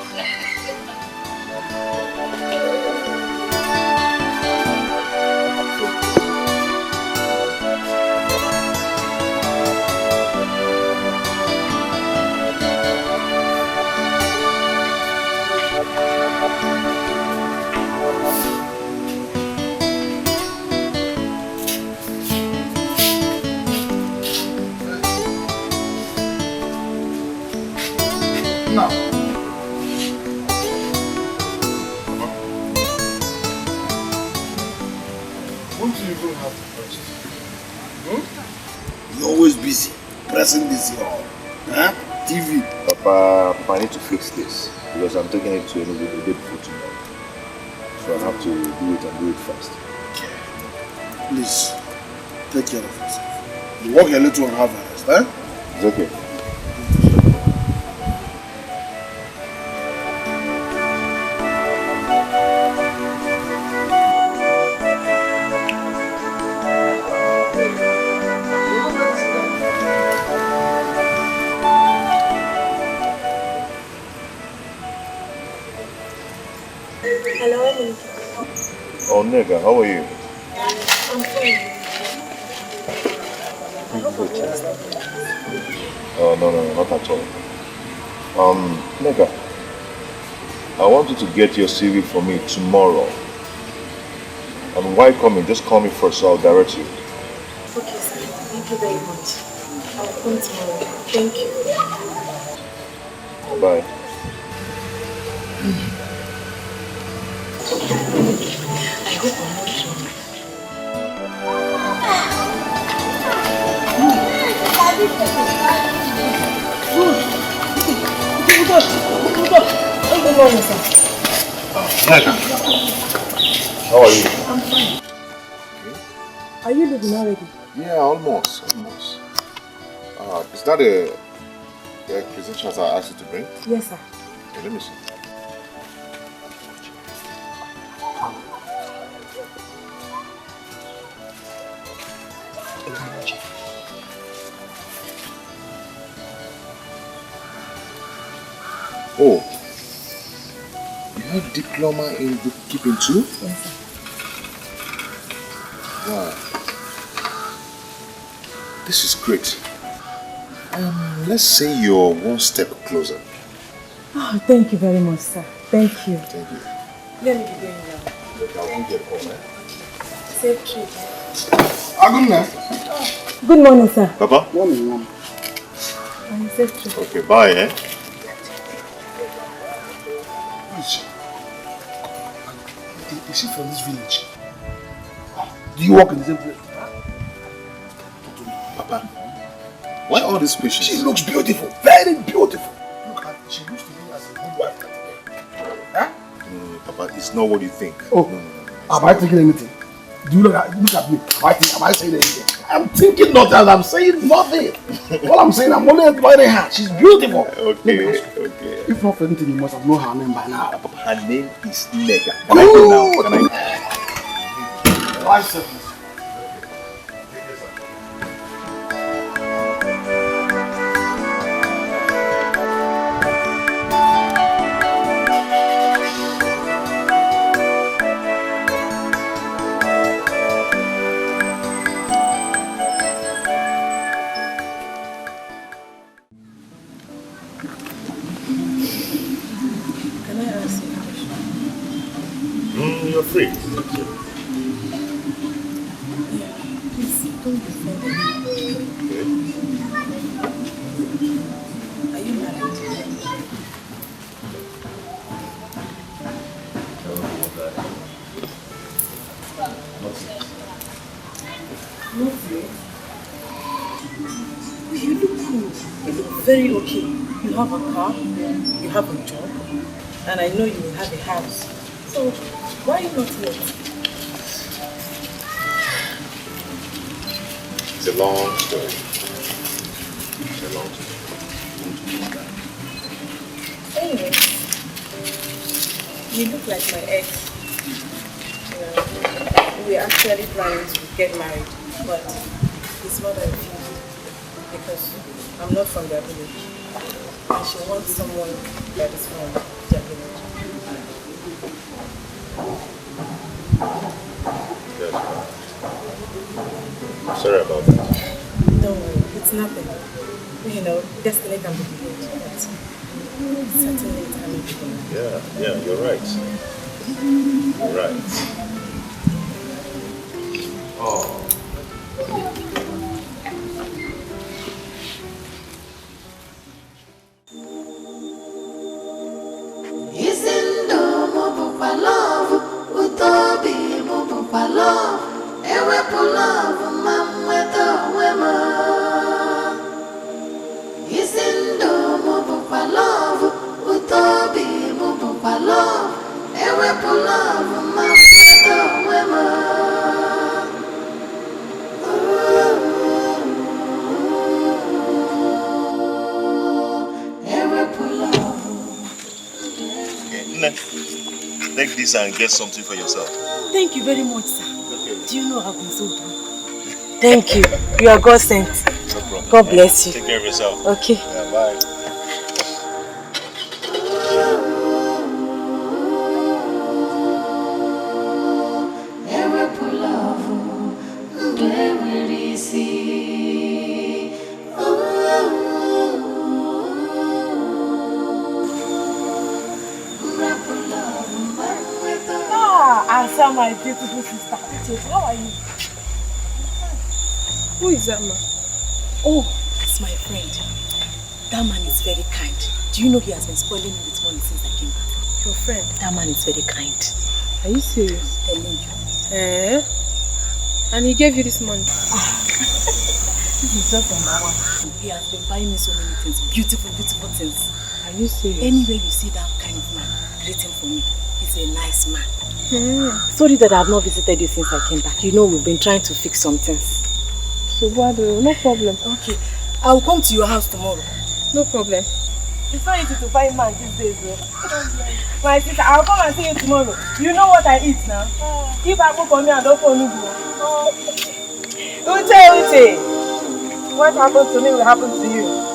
No. Won't you even have to press it? You're always busy pressing this here. Huh? TV. Papa, I need to fix this because I'm taking it to a day before tomorrow. So I have to do it and do it fast. Please, take care of yourself. You walk a little and have a rest, eh? It's okay. Hello, Emily. Oh, nigga, how are you? I'm fine. Oh, no, not at all. Nigga, I want you to get your CV for me tomorrow. And why coming? Just call me first, so I'll direct you. Okay, sir. Thank you very much. I'll come tomorrow. Thank you. Bye. I hope I'm not drunk. How are you? I'm fine. Are you leaving already? Yeah, almost. Is that a The credentials I asked you to bring? Yes, sir. Okay, let me see. Oh, you have diploma in bookkeeping too? Yes, sir. Wow. This is great. Let's say you're one step closer. Oh, thank you very much, sir. Thank you. Thank you. Let me be going now. Look, I won't get home, eh? Safe trip. Good Good morning, sir. Papa? Morning, Mom. Safe trip. Okay, bye, eh? Is she from this village? Do you work in the same place? Papa, why all these questions? She looks beautiful, very beautiful. Look at, she looks to me as a good wife. Huh? No, Papa, it's not what you think. Oh, no. Am I thinking anything? Do you look at me? Am I saying anything? I'm thinking nothing and I'm saying nothing. All I'm saying, I'm only admiring her. She's beautiful. Okay. If not for anything, you must have known her name by now. Papa, her name is Nega. Can I go now? Can I? Why, sir? You're free. Yeah, please don't be offended. Okay. Are you married? Not yet. You look cool. You look very okay. You have a car, you have a job, and I know you will have a house. So why are you not yet? It's a long story. It's a long story. Anyway, you look like my ex. We were actually planning to get married, but his mother refused because I'm not from their village. And she wants someone that is from their village. I'm sorry about that. Don't worry, it's nothing. You know, destiny can be delayed, but certainly it can be delayed. Yeah, you're right. You're right. Oh. Take this and get something for yourself. Thank you very much, sir. Okay. Do you know I've been so broke? Thank you. You are God sent. No problem. God bless you. Take care of yourself. Okay. Yeah, bye. My beautiful sister. How are you? Who is that man? Oh, it's my friend. That man is very kind. Do you know he has been spoiling me with money since I came back? Your friend? That man is very kind. Are you serious? Telling you. Eh? And he gave you this money? This is just on my one. He has been buying me so many things. Beautiful, beautiful things. Are you serious? Anywhere you see that kind of man, greet him for me. He's a nice man. Sorry that I have not visited you since I came back. You know we've been trying to fix some things. So no problem. Okay. I'll come to your house tomorrow. No problem. It's not easy to find man these days, though. My sister, I'll come and see you tomorrow. You know what I eat now? If I cook for me, I don't for Nubu. Uche. What happens to me will happen to you.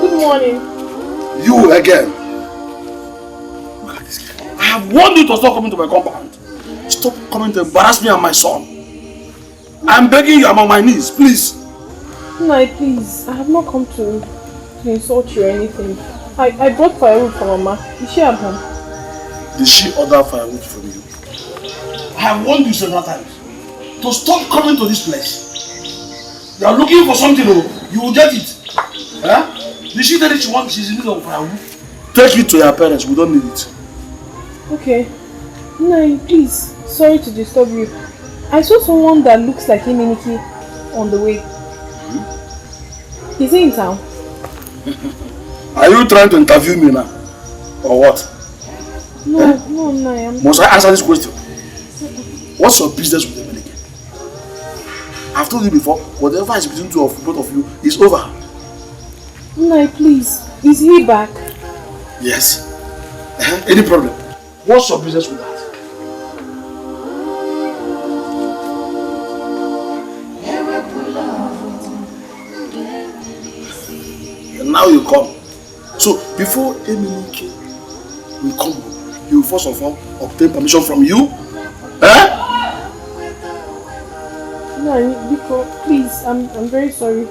Good morning. You again. Look at this guy. I have warned you to stop coming to my compound. Stop coming to embarrass me and my son. I'm begging you, I'm on my knees, please. Nai, please. I have not come to insult you or anything. I brought firewood for Mama. Is she at home? Did she order firewood from you? I have warned you several times to stop coming to this place. You are looking for something, you will get it. Huh? Did she tell you she's in need of firewood? Take it to your parents, we don't need it. Okay. Nai, please. Sorry to disturb you. I saw someone that looks like Eminiki on the way. Is he in town? Are you trying to interview me now? Or what? No, Nai. Must I answer this question? What's your business with Eminiki? I've told you before, whatever is between both of you is over. Nai, please. Is he back? Yes. Any problem? What's your business with that? And now you come. So before Eminiki will come, he will first of all obtain permission from you. Nai, because please, I'm very sorry.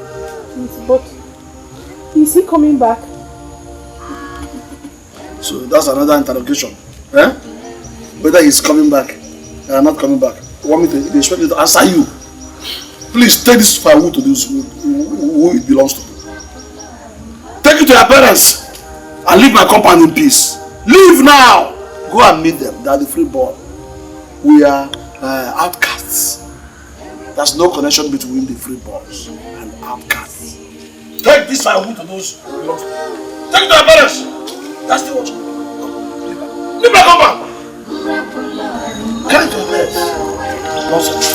Please, but is he coming back? So that's another interrogation. Whether he's coming back or not coming back. You want me to expect me to answer you? Please take this firewood to those who it belongs to. Take it to your parents and leave my compound in peace. Leave now! Go and meet them. They are the freeborn. We are outcasts. There's no connection between the freeborns and outcasts. Take this firewood to those who belong to them. Take it to your parents. That's the watch. Leave my compound. Carry it to your parents. Nonsense.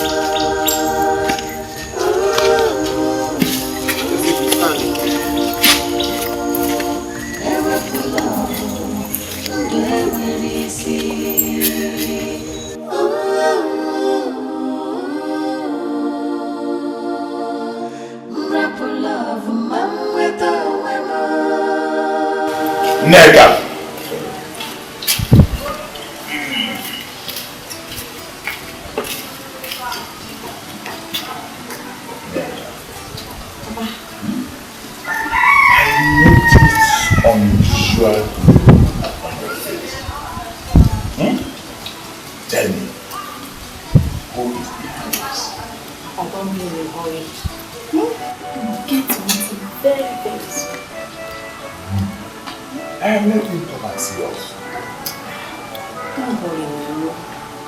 Nega. Unusual on your face. Tell me, who is behind this? I don't be in a hurry. You'll get to meet him very, very soon. Let him come and see us. Don't worry, no.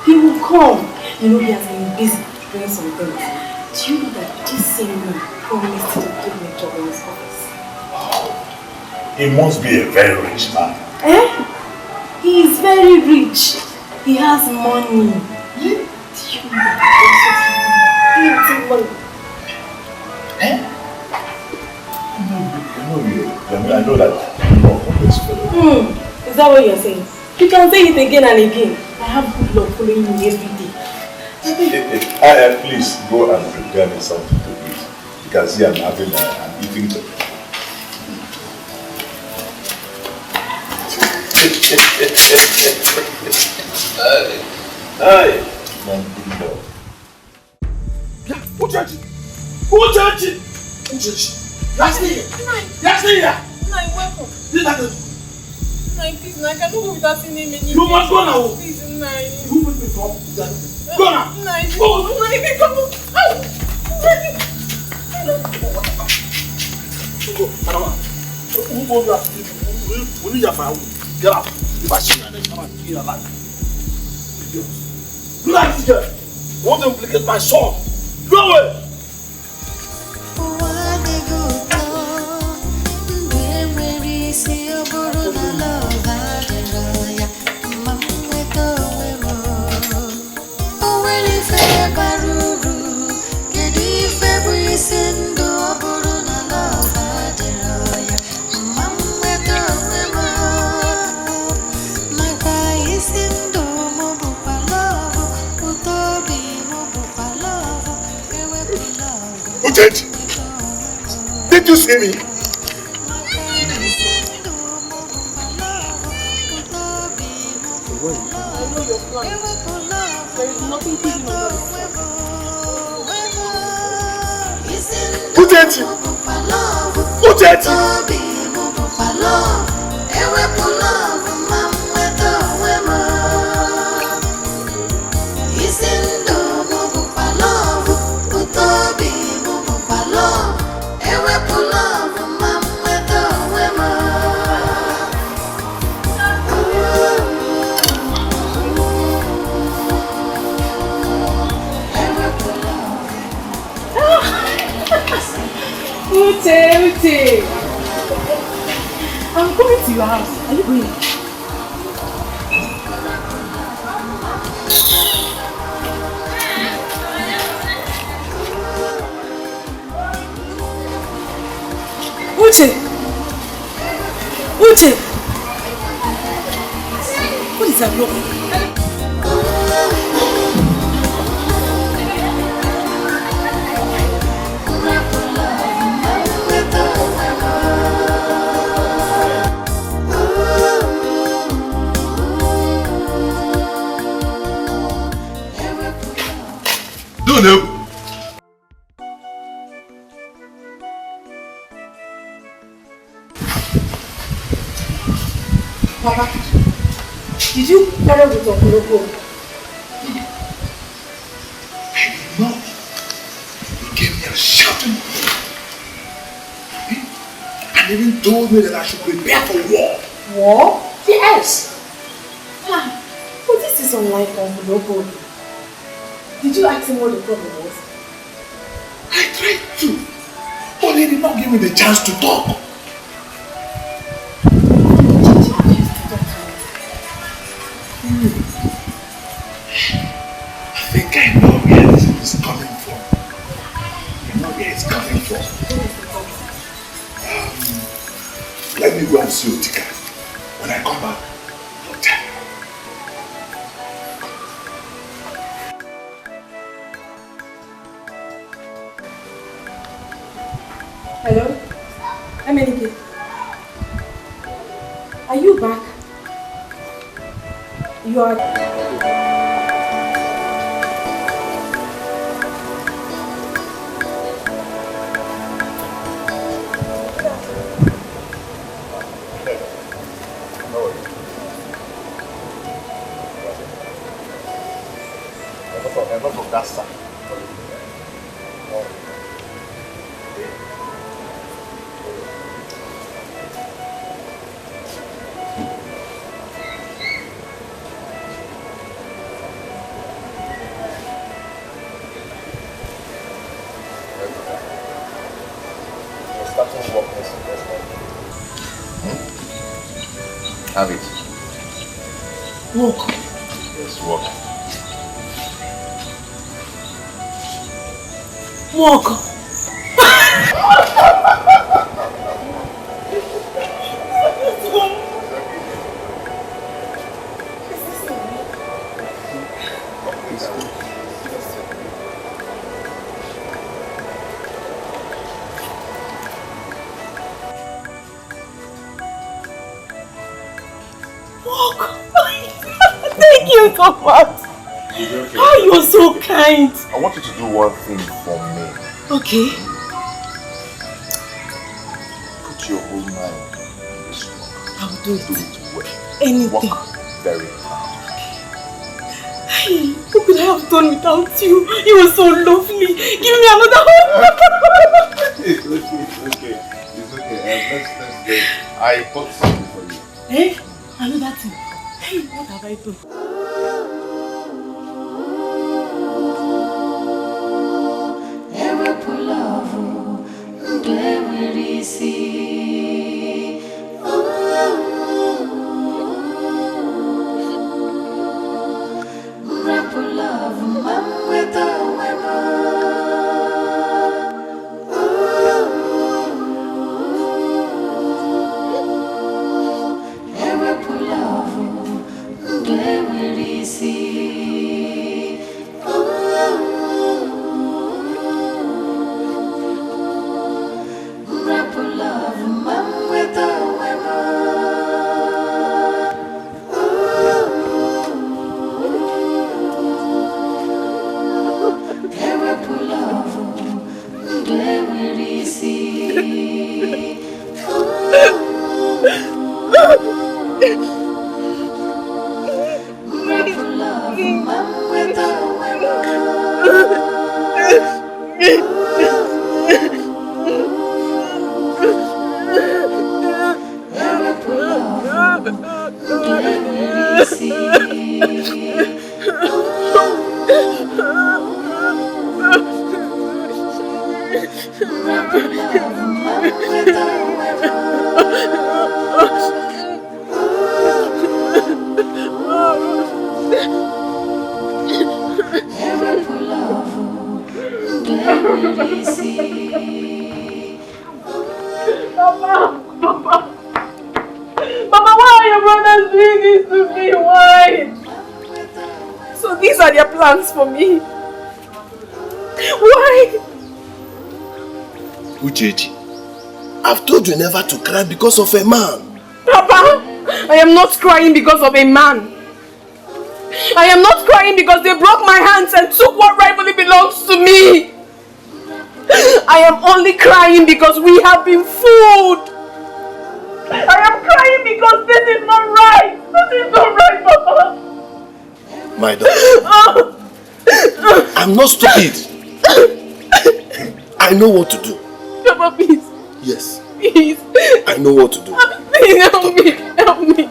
He will come. You know, he has been busy doing some things. Do you know that this same man promised to give me a job in his office? He must be a very rich man. He is very rich. He has money. Do you know that he also has money? I know that you know from this fellow. Is that what you're saying? You can say it again and again. I have good luck following you every day. Please go and prepare me something to eat. You can see I'm having an eating time. Hi. Who judge it? Who judge it? Who judge it? That's me. That's me. Nai, welcome. This is Please, I cannot go without seeing him anymore. You must go now. Please, Nine. You put me from. Go now. Nine. Go. Nine, come on. Go, Madam. Who told you that? We need your fire. Get out. If I see you, then come and kill your life. Do that, teacher. You want to implicate my son? Go away. Did you see me? I know your plan. There is nothing hidden under the sun. Put it! Put it! Ute. I'm coming to your house. Are you going? Ute. What is that look? No. Papa, did you quarrel with Okuloko? No. He gave me a shouting and even told me that I should prepare for war. War? Yes. But this is unlike Okuloko. Did you ask him what the problem was? I tried to, but he did not give me the chance to talk. I think I know where this is coming from. I know where it's coming from. Let me go and see Otika. When I come back, I'll tell you. Hello? Emelike? Are you back? You are... Have it. Walk. Yes, walk. Walk. Thank you so much. Okay. Oh, you're so kind. I want you to do one thing for me. Okay. Put your whole mind in this work. I will do it. Do it well. Anything. Work very hard. Hey, what could I have done without you? You were so lovely. Give me another hug. It's okay. It's okay. Let's go. I bought something for you. Hey, another thing. Hey, what have I done? For me. Why? Uchechi, I've told you never to cry because of a man. Papa, I am not crying because of a man. I am not crying because they broke my hands and took what rightfully belongs to me. I am only crying because we have been fooled. I am crying because this is not right. This is not right, Papa. My daughter. I'm not stupid. I know what to do. Papa, please. Yes. Please. I know what to do. Please help me. Help me.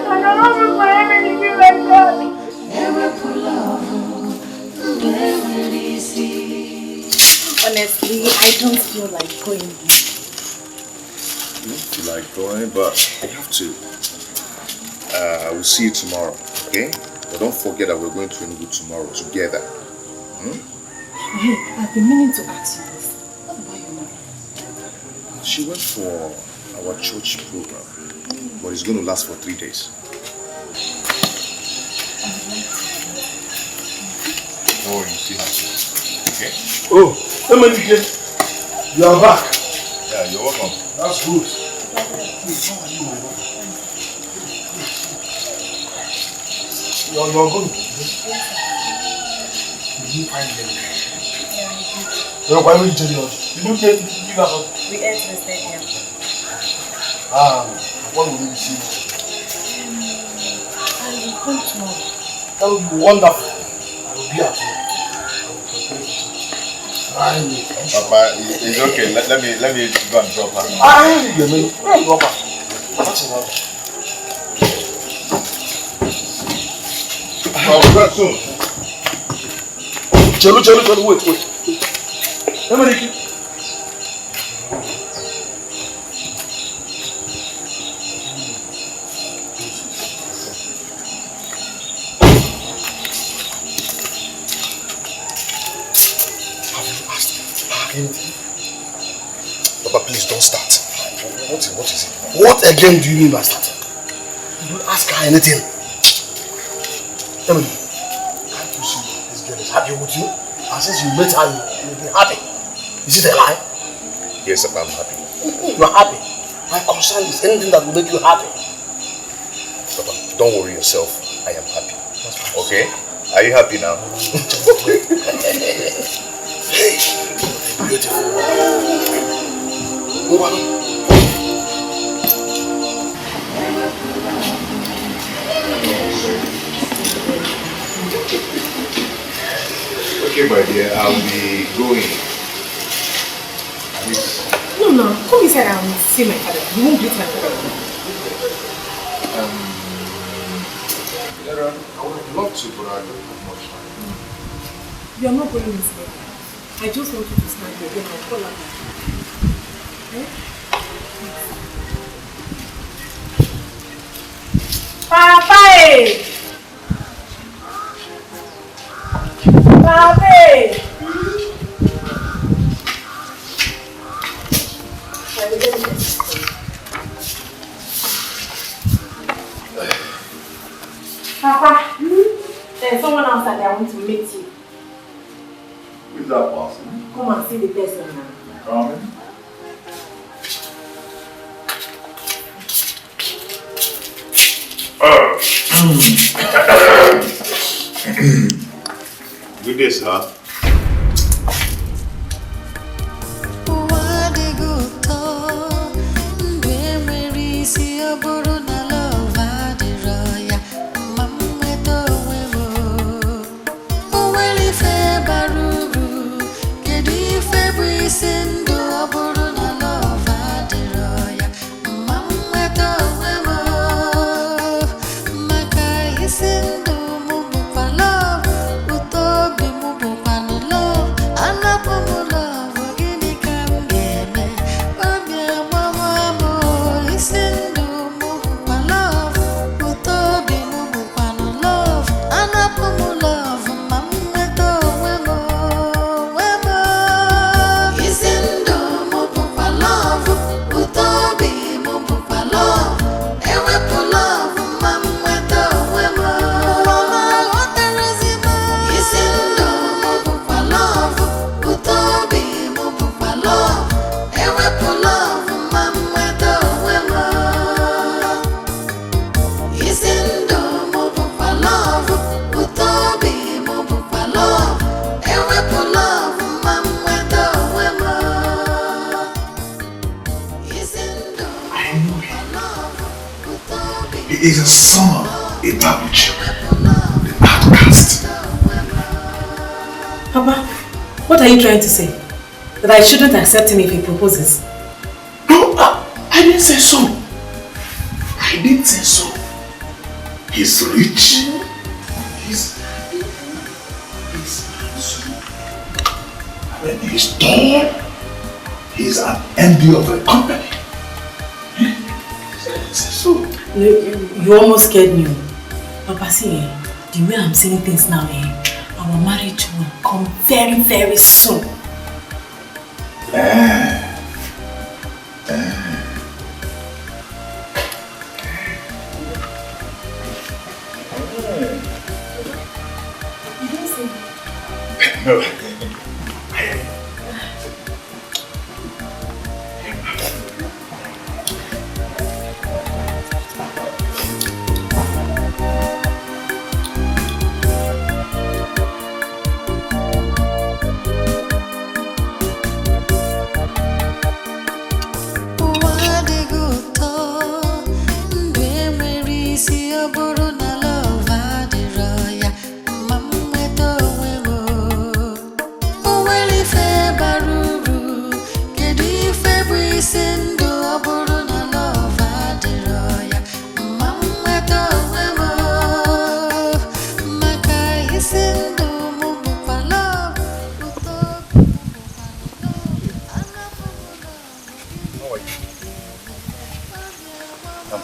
I cannot do for anything like that. Honestly, I don't feel like going home. You don't feel like going, but I have to. I will see you tomorrow, okay? But don't forget that we're going to Nollywood tomorrow together. Hey, I've been meaning to ask you this. What about your mom? She went for our church program, but it's going to last for 3 days. Oh, you see her soon. Okay? Oh, Emily, you are back. Yeah, you're welcome. That's good. You're good. Did you find them? Yeah, why would you tell us? Did you give us? We ate the stadium. What will we see? I will come tomorrow. That will be wonderful. I will be at home. Papa, it's okay. Let me go and drop her. Drop her. What's it? I'll be back soon. Chelo, wait. Emily. Papa, please don't start. What is it? What again do you mean by starting? You don't ask her anything. Emily, can't you see this girl is happy with you? And since you met her, you'll be happy. Is it a lie? Yes, Papa, I'm happy. You are happy. My concern is anything that will make you happy. Papa, don't worry yourself. I am happy. Okay? Are you happy now? Hey, beautiful. Okay, my dear, I'll be going. No, come inside and see my father. You won't greet my father. Leonard, I would love to, but I don't have much time. You are not going inside. I just want you to stand here. Then I'll call out. Okay? Papa! Papa! Papa, there's someone outside that I want to meet you. Who is that person? Come and see the person now. Coming? Good day, sir. He is a son of a taboo child, the outcast. Papa, what are you trying to say? That I shouldn't accept him if he proposes? No, I didn't say so. I didn't say so. He's rich. He's handsome. When he's tall, he's an envy of a company. I didn't say so. You almost scared me. Papa, see, the way I'm saying things now, our marriage will come very, very soon. No.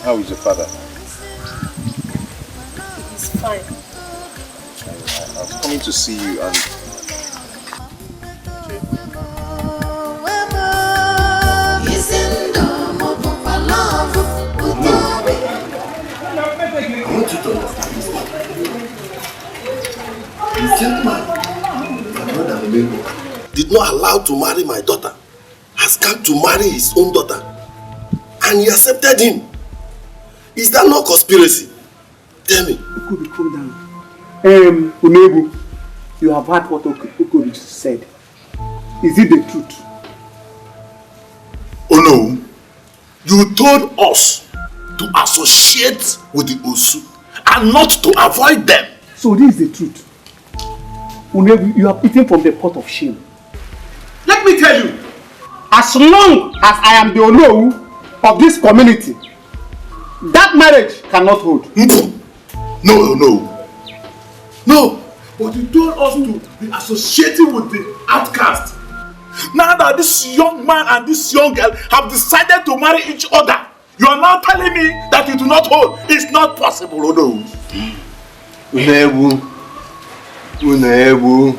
How is your father? He's fine. I was coming to see you and... I want you to understand this. The gentleman, my brother Leonard, did not allow to marry my daughter. Has come to marry his own daughter. And he accepted him. Is that not conspiracy? Tell me. Okubi, calm down. Unebu, you have heard what Okubi said. Is it the truth? Oh no. You told us to associate with the Osu and not to avoid them. So this is the truth. Unebu, you have eaten from the pot of shame. Let me tell you, as long as I am the Onowu of this community, that marriage cannot hold. No, but you told us to be associating with the outcast. Now that this young man and this young girl have decided to marry each other, you are now telling me that you do not hold. It's not possible, Onowu. Unebu.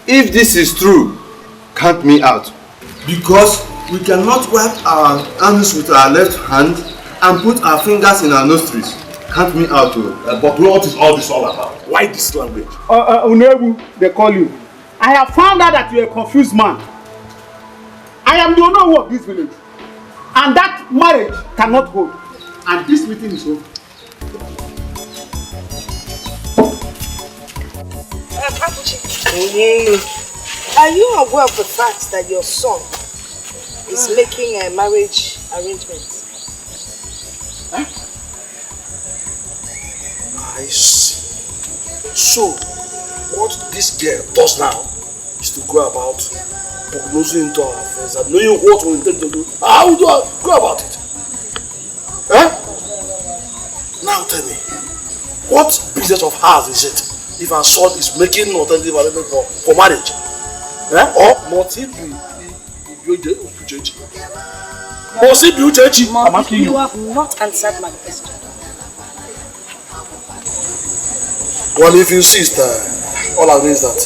If this is true, count me out. Because we cannot wipe our hands with our left hand and put our fingers in our nostrils. Count me out. But what is all this all about? Why this language? Unebu, they call you. I have found out that you are a confused man. I am the Onowu of this village. And that marriage cannot hold. And this meeting is over. Are you aware of the fact that your son is making a marriage arrangements? Huh? I see. So, what this girl does now is to go about prognosing into our affairs and knowing what we intend to do. How do I go about it? Huh? Now tell me, what business of hers is it if her son is making alternative arrangement for marriage? Or must he be Uchechi? Must he be Uchechi? I'm asking you. You have not answered my question. Well, if you insist, all I mean is that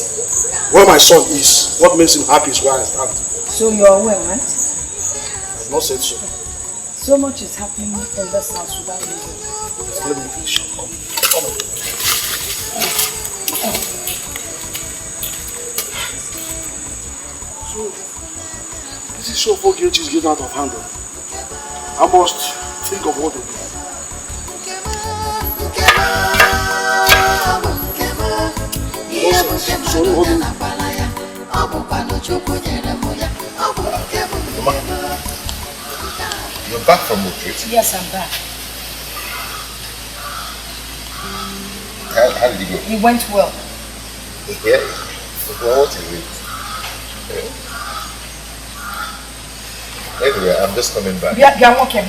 where my son is, what makes him happy is where I stand. So you're aware, right? I've not said so. So much is happening in this house without you. Let me finish. Come. So, this is so Fogechi is getting out of hand. I must think of what to do. Sorry, hold on. You're back from retreat? Yes, I'm back. How did it go? It went well. Yeah? Well, what is it? Anyway, I'm just coming back. Yeah, welcome.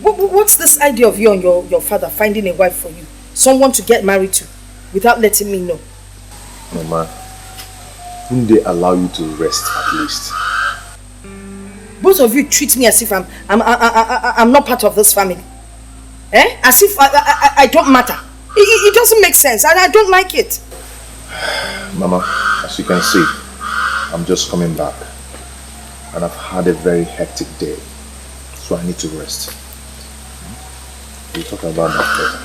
What's this idea of you and your father finding a wife for you? Someone to get married to without letting me know? Mama, wouldn't they allow you to rest at least? Both of you treat me as if I'm not part of this family. As if I don't matter. It doesn't make sense and I don't like it. Mama, as you can see, I'm just coming back. And I've had a very hectic day. So I need to rest. We'll talk about that later.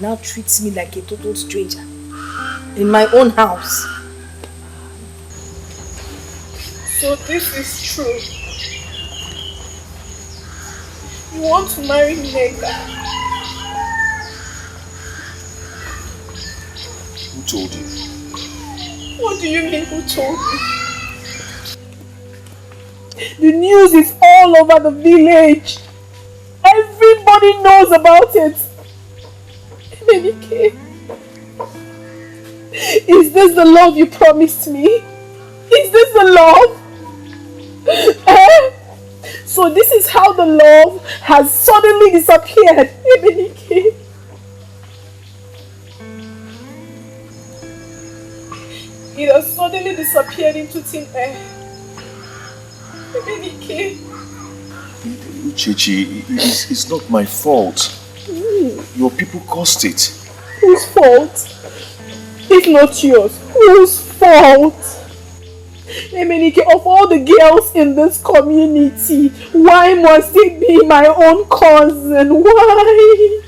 Now treats me like a total stranger in my own house. So this is true. You want to marry Nega? Who told you? What do you mean who told you? The news is all over the village. Everybody knows about it. Menike, is this the love you promised me? Is this the love? So this is how the love has suddenly disappeared. Menike. It has suddenly disappeared into thin air. Menike. Uchechi, it's not my fault. Your people caused it. Whose fault? If not yours, whose fault? Emenike, of all the girls in this community, why must it be my own cousin? Why?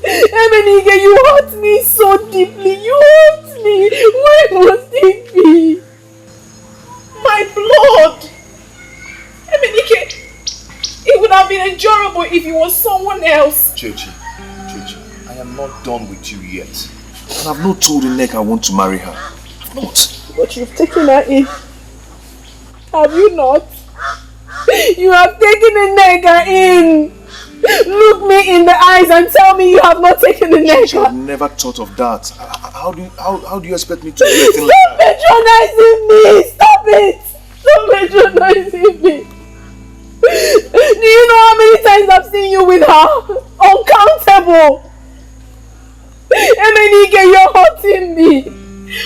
Emenike, you hurt me so deeply. You hurt me. Why must it be my blood? Emenike, it would have been endurable if it was someone else. Chichi, I am not done with you yet. And I've not told Nneka I want to marry her. I've not. But you've taken her in. Have you not? You have taken Nneka in. Look me in the eyes and tell me you have not taken Nneka. I've never thought of that. How do you expect me to do anything like Stop that? patronizing me! Stop it! Stop patronizing me! Do you know how many times I've seen you with her? Uncountable! Emenike, you're hurting me!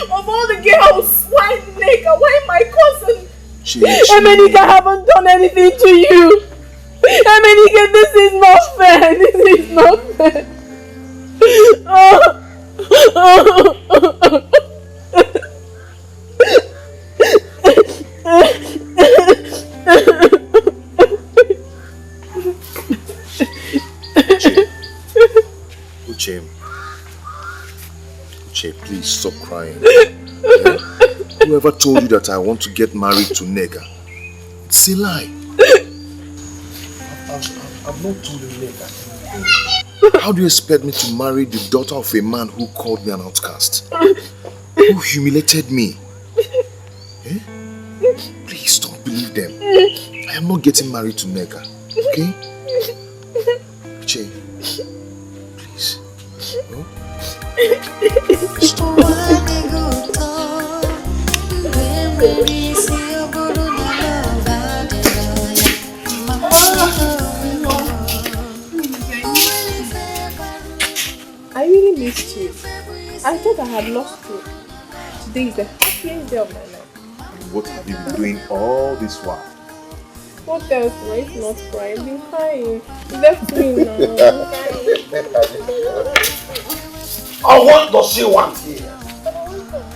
Of all the girls, why Nneka? Why my cousin? Emenike, I haven't done anything to you! Emenike, this is not fair! This is not fair! Uche, please stop crying. Yeah? Whoever told you that I want to get married to Nneka? It's a lie. I've not told Nneka. How do you expect me to marry the daughter of a man who called me an outcast? Who humiliated me? Eh? Please don't believe them. I am not getting married to Nneka. Okay? Uche, please. No? Stop. I really missed you. I thought I had lost you. Today is the happiest day of my life. What have you been doing all this while? What else do I not cry? I've been crying. You left me now. What does she want here?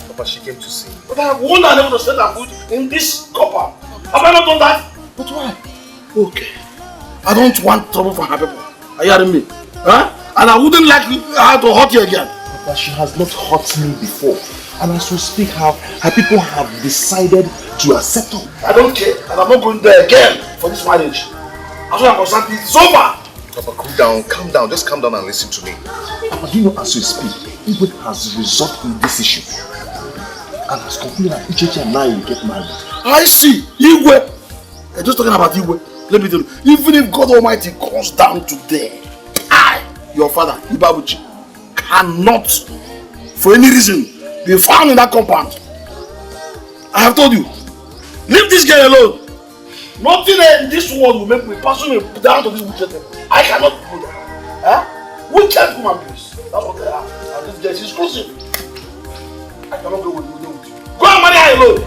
Papa, she came to see me. But I have warned her never to set her foot in this copper. Have I not done that? But why? Okay. I don't want trouble from her people. Are you hearing me? Huh? And I wouldn't like her to hurt you again. Papa, she has not hurt me before. And as we speak, her people have decided to accept her. I don't care. And I'm not going there again for this marriage. As far as I'm concerned, it's over. Papa, calm down. Just calm down and listen to me. Papa, do you know as we speak, Igwe has resolved in this issue. And has concluded that Uchechi and I will get married. I see. Igwe. I'm just talking about Igwe. Let me tell you, even if God Almighty comes down today, I, your father, Ibabuchi, cannot, for any reason, be found in that compound. I have told you, leave this girl alone. Nothing in this world will make me personally down to this wicked thing. I cannot do that. Huh? Wicked woman, please. That's what they are. And this girl is exclusive. I cannot go with you. Go and marry her alone.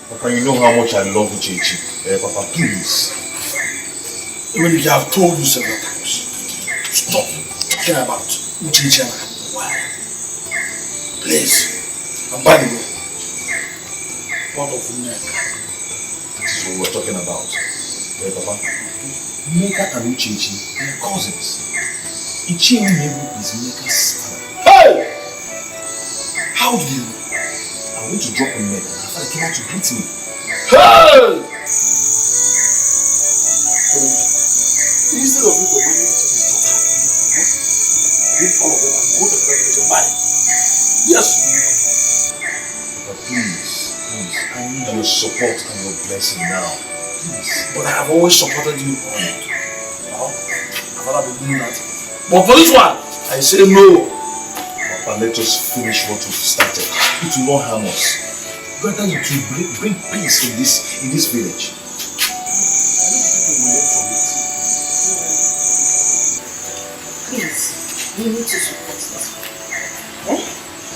Papa, you know how much I love Uchechi. Papa, please. Even if I have told you several times, stop talking about Uchechi and why. Please. And by the way, what of Nneka? That is what we're talking about. Papa, Nneka and Uchechi are cousins. Ichie Umeru is Nneka's father. Hey! How do you know? I went to drop Nneka and I came out to greet me. Hey! Instead of you to marry each other's daughter, leave all of them and go to the graduation marry. Yes. But please, I need your support and your blessing now. Please. But I have always supported you on it. I've never been doing that. But for this one, I say no. Papa, let us finish what we've started. It will not harm us. Rather, it will bring peace in this village. Please, you need to support this. Eh?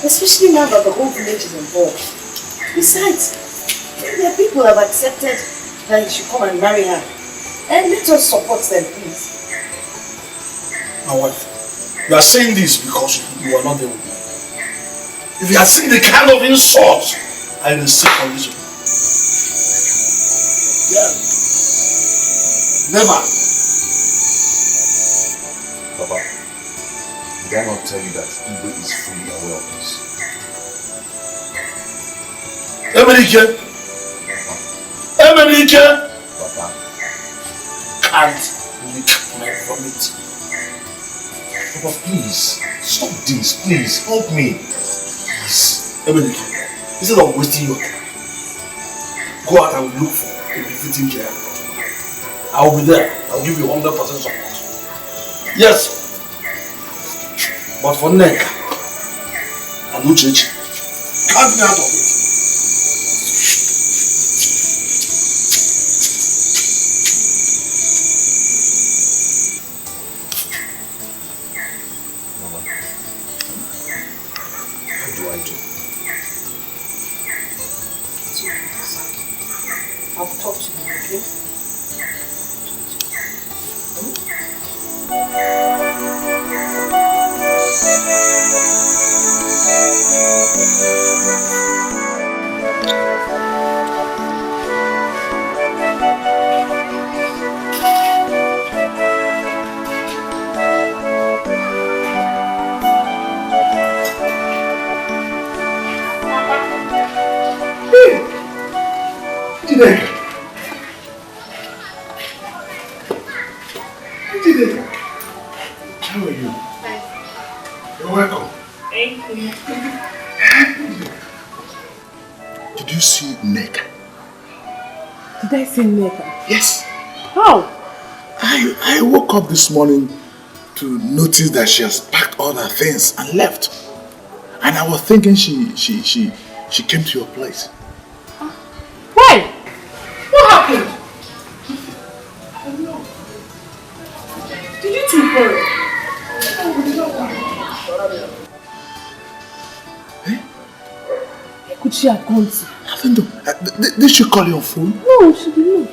Especially now that the whole village is involved. Besides, their people have accepted that you should come and marry her. And let us support them, please. My wife, you are saying this because you are not there with me. If you had seen the kind of insult I received from this woman. Yeah. Never. Papa, did I not tell you that Igwe is fully aware of this? Emenike! Papa. Can't lick my vomit. Papa, please, stop this, please, help me. Please, Emenike, instead of wasting your time, go out and look for a befitting care. I will be there. I will give you 100% support. Yes. But for Neka and Uchechi, cut me out of it. Mama, how do I do? I'll talk to you, okay? How are you? You're welcome. Thank you. Did you see Neka? Did I see Neka? Yes. How? I woke up this morning to notice that she has packed all her things and left. And I was thinking she came to your place. Why? What happened? I don't know. Did you two quarrel? Where could she have gone to? I don't know. Did she call you on phone? No, she did not.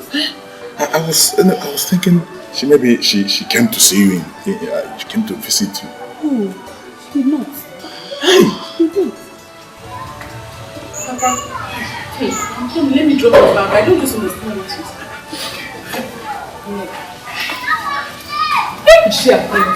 I was thinking she came to see you. She came to visit you. No, she did not. Hey! She did not. Papa, hey, come, let me drop you back. I don't just understand what you're saying. Where could she have gone to?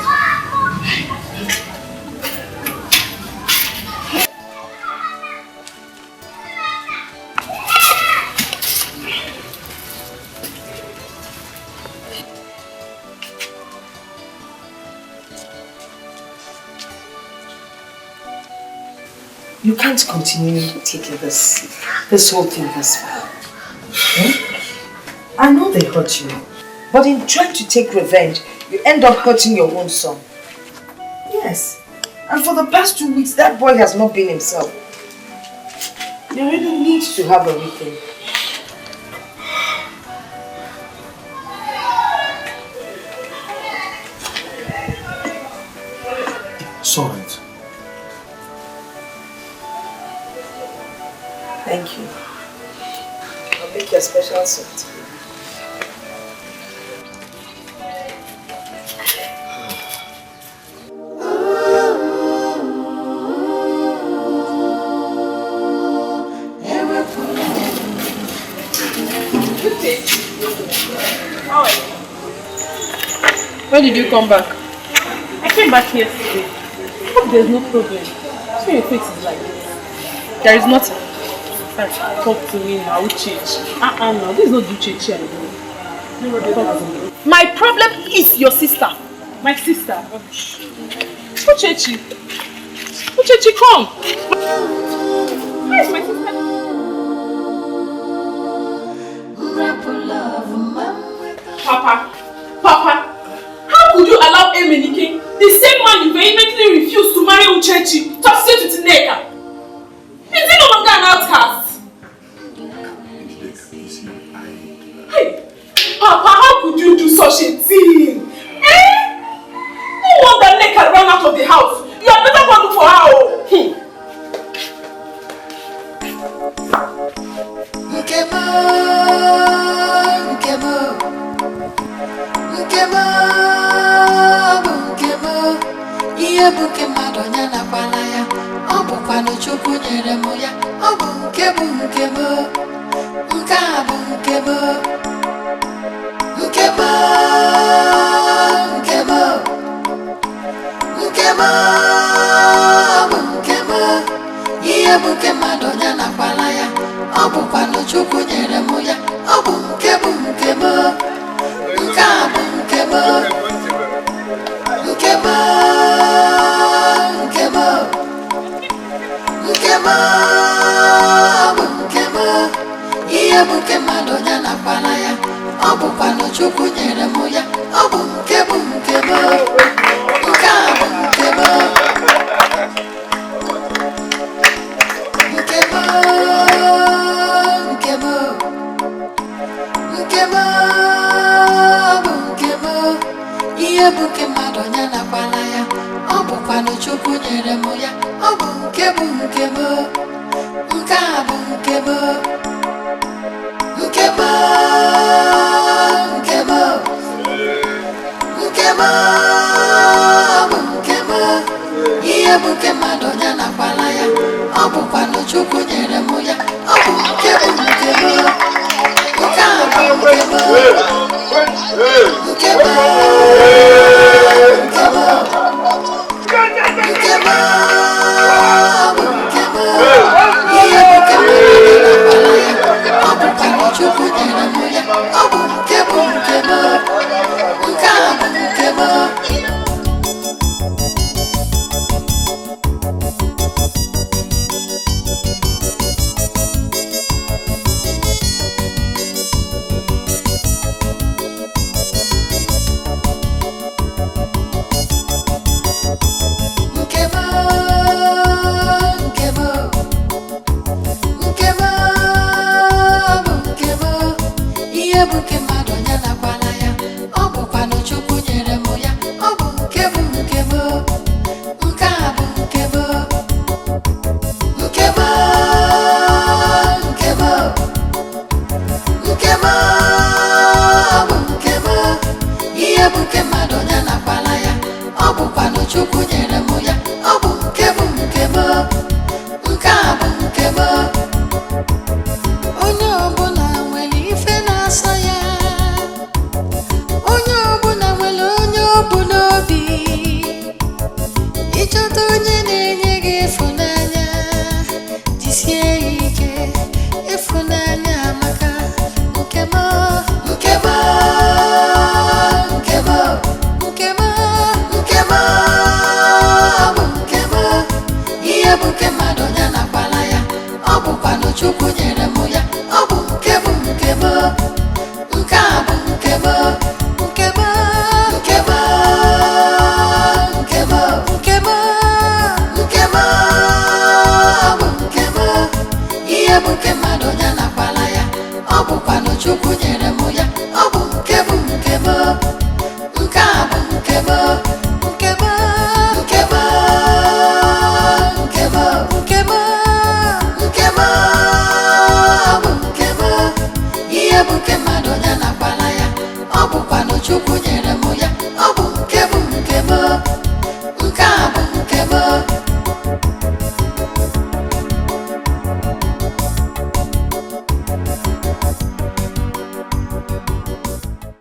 You can't continue taking this whole thing this far. Hmm? I know they hurt you, but in trying to take revenge, you end up hurting your own son. Yes, and for the past 2 weeks, that boy has not been himself. You really need to have a rethink. Sorry. Thank you. I'll make you a special soup. When did you come back? I came back yesterday. Hope there's no problem. So your face is like this. There is nothing. Talk to me now, Uchechi. No, this is not Uchechi anymore. My problem is your sister. My sister. Uchechi. Uchechi, come. Where is my sister? Papa, how could you allow Emenike, the same man you vehemently refused to marry Uchechi, to associate with Neka? Is he no longer an outcast? Hey, Papa, how could you do such a thing? No wonder Neka ran out of the house. You had better go look for her. Porque